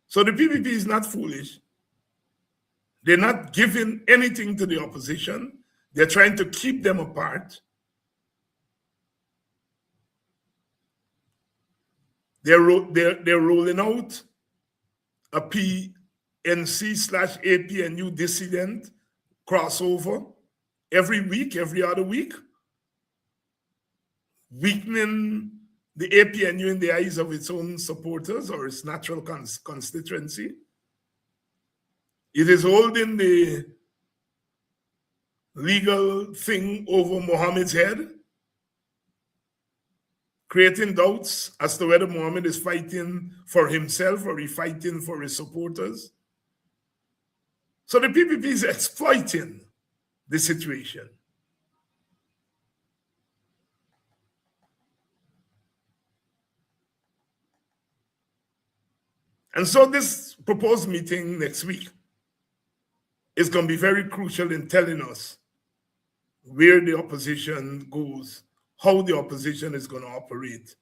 So the PPP is not foolish. They're not giving anything to the opposition. They're trying to keep them apart. They're rolling out a PNC/APNU dissident crossover every week, every other week, weakening the APNU in the eyes of its own supporters or its natural constituency. It is holding the legal thing over Mohammed's head, creating doubts as to whether Mohammed is fighting for himself or he's fighting for his supporters. So the PPP is exploiting the situation. And so this proposed meeting next week is going to be very crucial in telling us where the opposition goes, how the opposition is going to operate.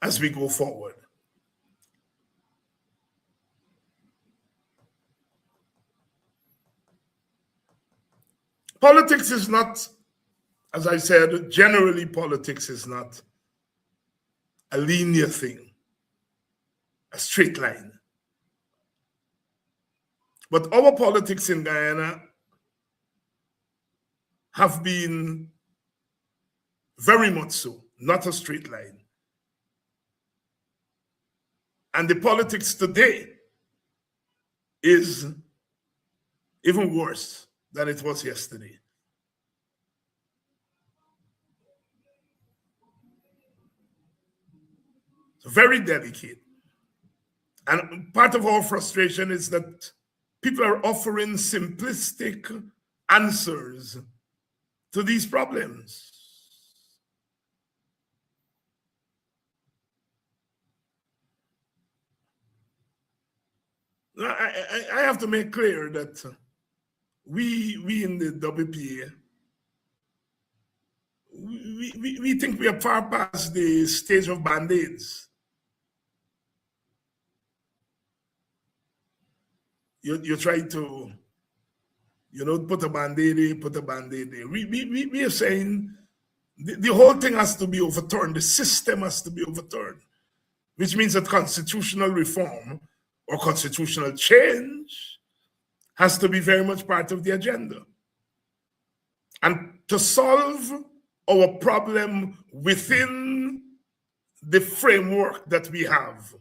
As we go forward. Politics is not, as I said, generally politics is not a linear thing, a straight line. But our politics in Guyana have been very much so, not a straight line. And the politics today is even worse than it was yesterday. So very delicate. And part of our frustration is that people are offering simplistic answers to these problems. I have to make clear that we in the WPA, we think we are far past the stage of band-aids. You try to, put a band-aid here, put a band-aid there. We are saying the whole thing has to be overturned. The system has to be overturned, which means that constitutional reform or constitutional change has to be very much part of the agenda. And to solve our problem within the framework that we have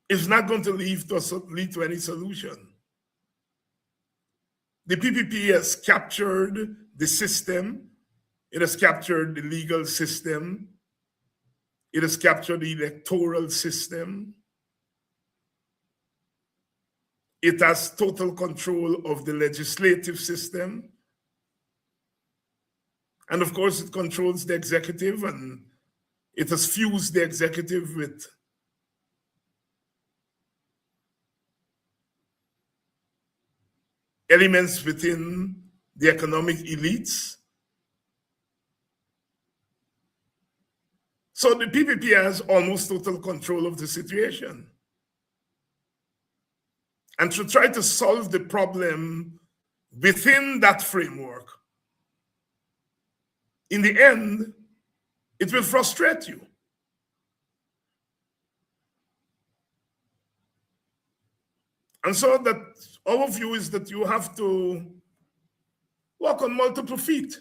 is not going to lead to any solution. The PPP has captured the system. It has captured the legal system. It has captured the electoral system. It has total control of the legislative system. And of course, it controls the executive, and it has fused the executive with elements within the economic elites. So the PPP has almost total control of the situation. And to try to solve the problem within that framework, in the end, it will frustrate you. And so that our view is that you have to walk on multiple feet.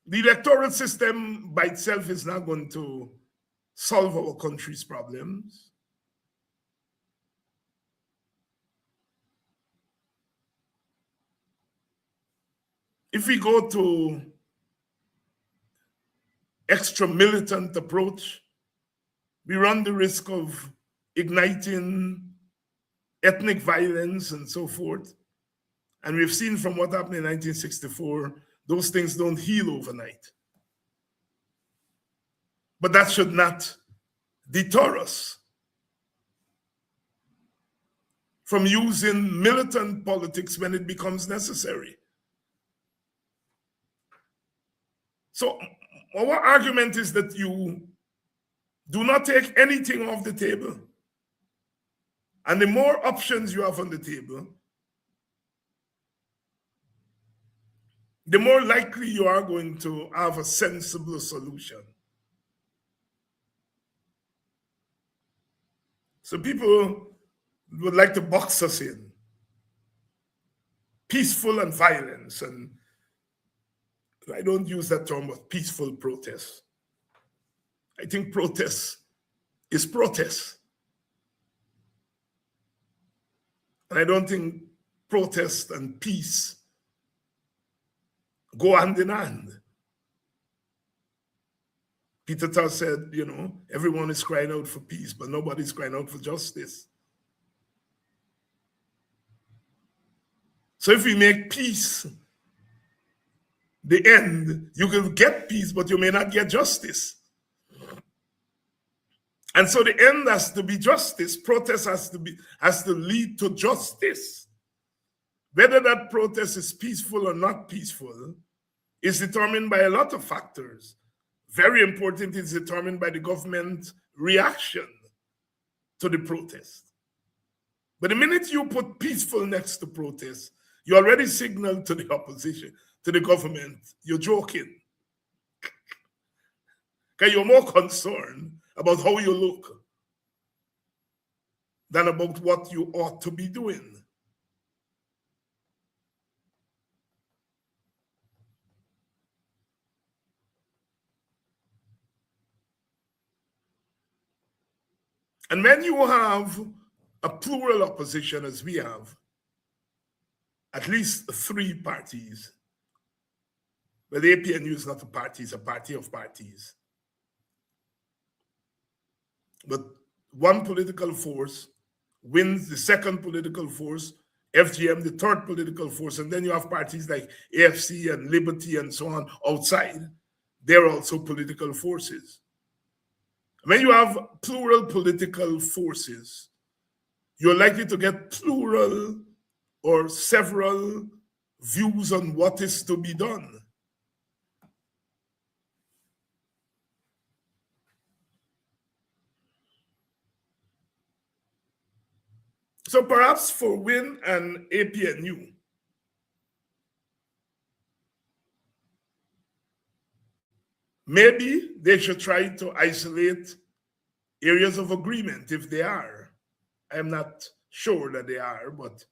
The electoral system by itself is not going to solve our country's problems. If we go to extra militant approach, we run the risk of igniting ethnic violence and so forth. And we've seen from what happened in 1964, those things don't heal overnight. But that should not deter us from using militant politics when it becomes necessary. So our argument is that you do not take anything off the table. And the more options you have on the table, the more likely you are going to have a sensible solution. So people would like to box us in peaceful and violence. And I don't use that term of peaceful protest. I think protest is protest. And I don't think protest and peace go hand in hand. Peter Tosh said, everyone is crying out for peace, but nobody's crying out for justice. So if we make peace the end, you will get peace, but you may not get justice. And so the end has to be justice. Protest has to lead to justice. Whether that protest is peaceful or not peaceful is determined by a lot of factors. Very important, is determined by the government reaction to the protest. But the minute you put peaceful next to protest, you already signal to the opposition, to the government, you're joking. Because you're more concerned about how you look than about what you ought to be doing. And when you have a plural opposition, as we have, at least 3 parties, well, the APNU is not a party, it's a party of parties. But one political force wins the second political force, FGM, the third political force, and then you have parties like AFC and Liberty and so on outside. They're also political forces. When you have plural political forces, you're likely to get plural or several views on what is to be done. So perhaps for WIN and APNU, maybe they should try to isolate areas of agreement if they are. I'm not sure that they are, but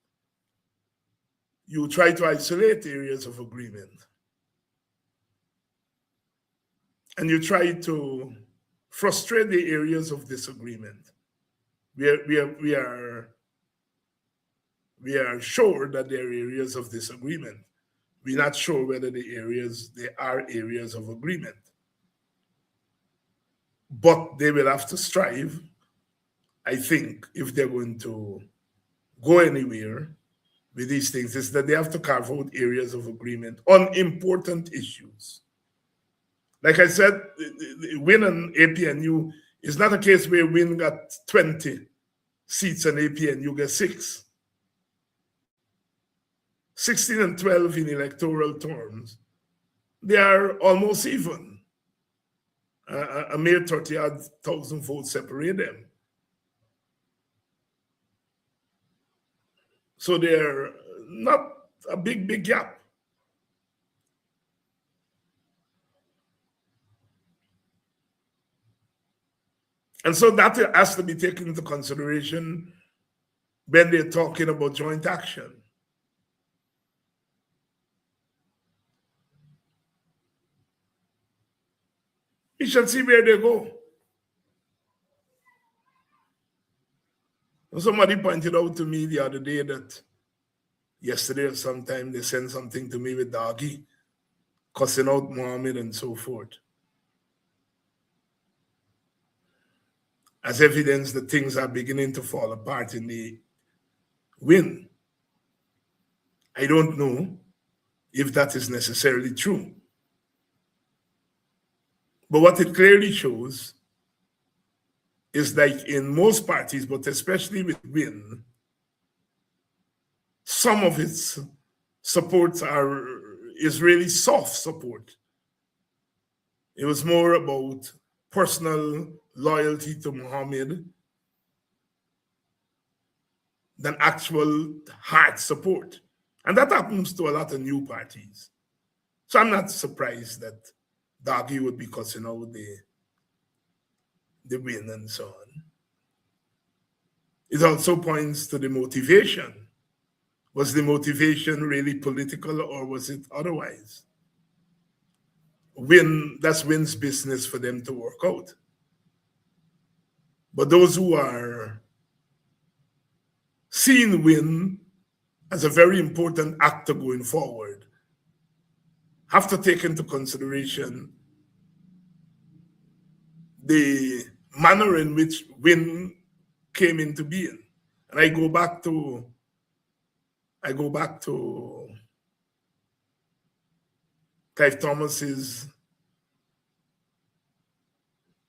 you try to isolate areas of agreement. And you try to frustrate the areas of disagreement. We are sure that there are areas of disagreement. we're not sure whether there are areas of agreement. But they will have to strive, I think, if they're going to go anywhere with these things, is that they have to carve out areas of agreement on important issues. Like I said, Win and APNU is not a case where Win got 20 seats and APNU get 6. 16 and 12 in electoral terms, they are almost even. A mere 30,000 votes separate them. So they're not a big gap. And so that has to be taken into consideration when they're talking about joint action. We shall see where they go. Somebody pointed out to me the other day that yesterday or sometime they sent something to me with Dagi, cussing out Mohammed and so forth, as evidence that things are beginning to fall apart in the Win. I don't know if that is necessarily true. But what it clearly shows is like in most parties, but especially with Win, some of its supports is really soft support. It was more about personal loyalty to Mohammed than actual hard support. And that happens to a lot of new parties. So I'm not surprised that Dagi would be cussing out the Win and so on. It also points to the motivation. Was the motivation really political or was it otherwise? That's Win's business for them to work out. But those who are seeing Win as a very important actor going forward have to take into consideration the manner in which Win came into being. And I go back to Clive Thomas's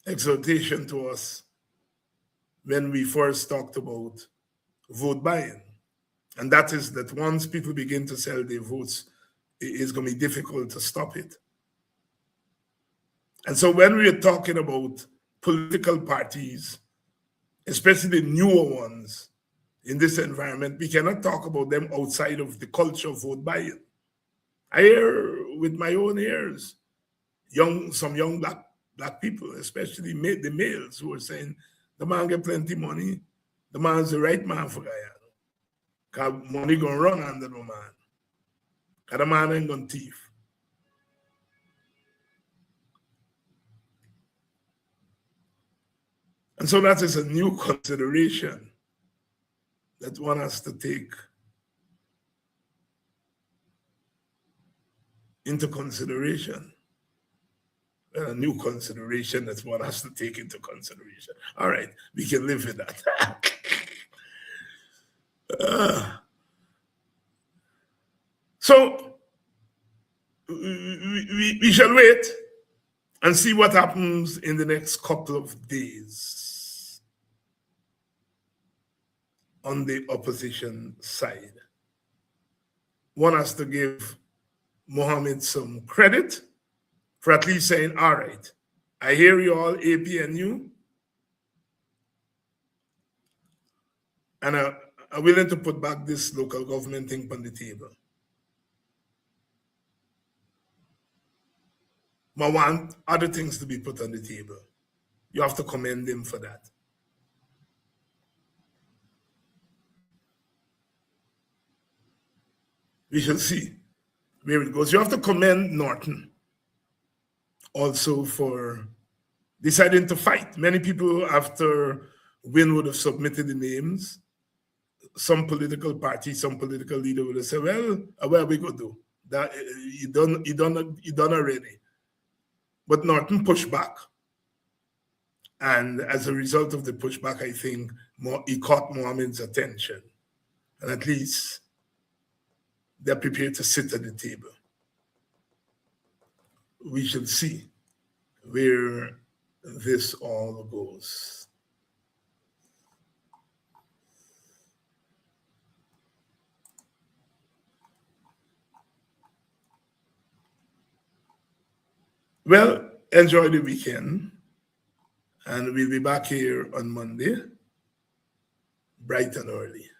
exhortation to us when we first talked about vote buying. And that is that once people begin to sell their votes, it's going to be difficult to stop it. And so when we are talking about political parties, especially the newer ones in this environment, we cannot talk about them outside of the culture of vote buying. I hear with my own ears some young black people, especially the males, who are saying, the man get plenty money, the man's the right man for Guyana. Because money gonna run under the man. Because the man ain't gonna thief. And so that is a new consideration that one has to take into consideration. A new consideration that one has to take into consideration. All right, we can live with that. So we shall wait and see what happens in the next couple of days on the opposition side. One has to give Mohammed some credit for at least saying, all right, I hear you all, APNU, and I'm willing to put back this local government thing on the table. But I want other things to be put on the table. You have to commend him for that. We shall see where it goes. You have to commend Norton also for deciding to fight. Many people after Win would have submitted the names. Some political party, some political leader would have said, well, what are we going to do? That you done already. But Norton pushed back. And as a result of the pushback, I think he caught Mohammed's attention. And at least they're prepared to sit at the table. We shall see where this all goes. Well, enjoy the weekend. And we'll be back here on Monday, bright and early.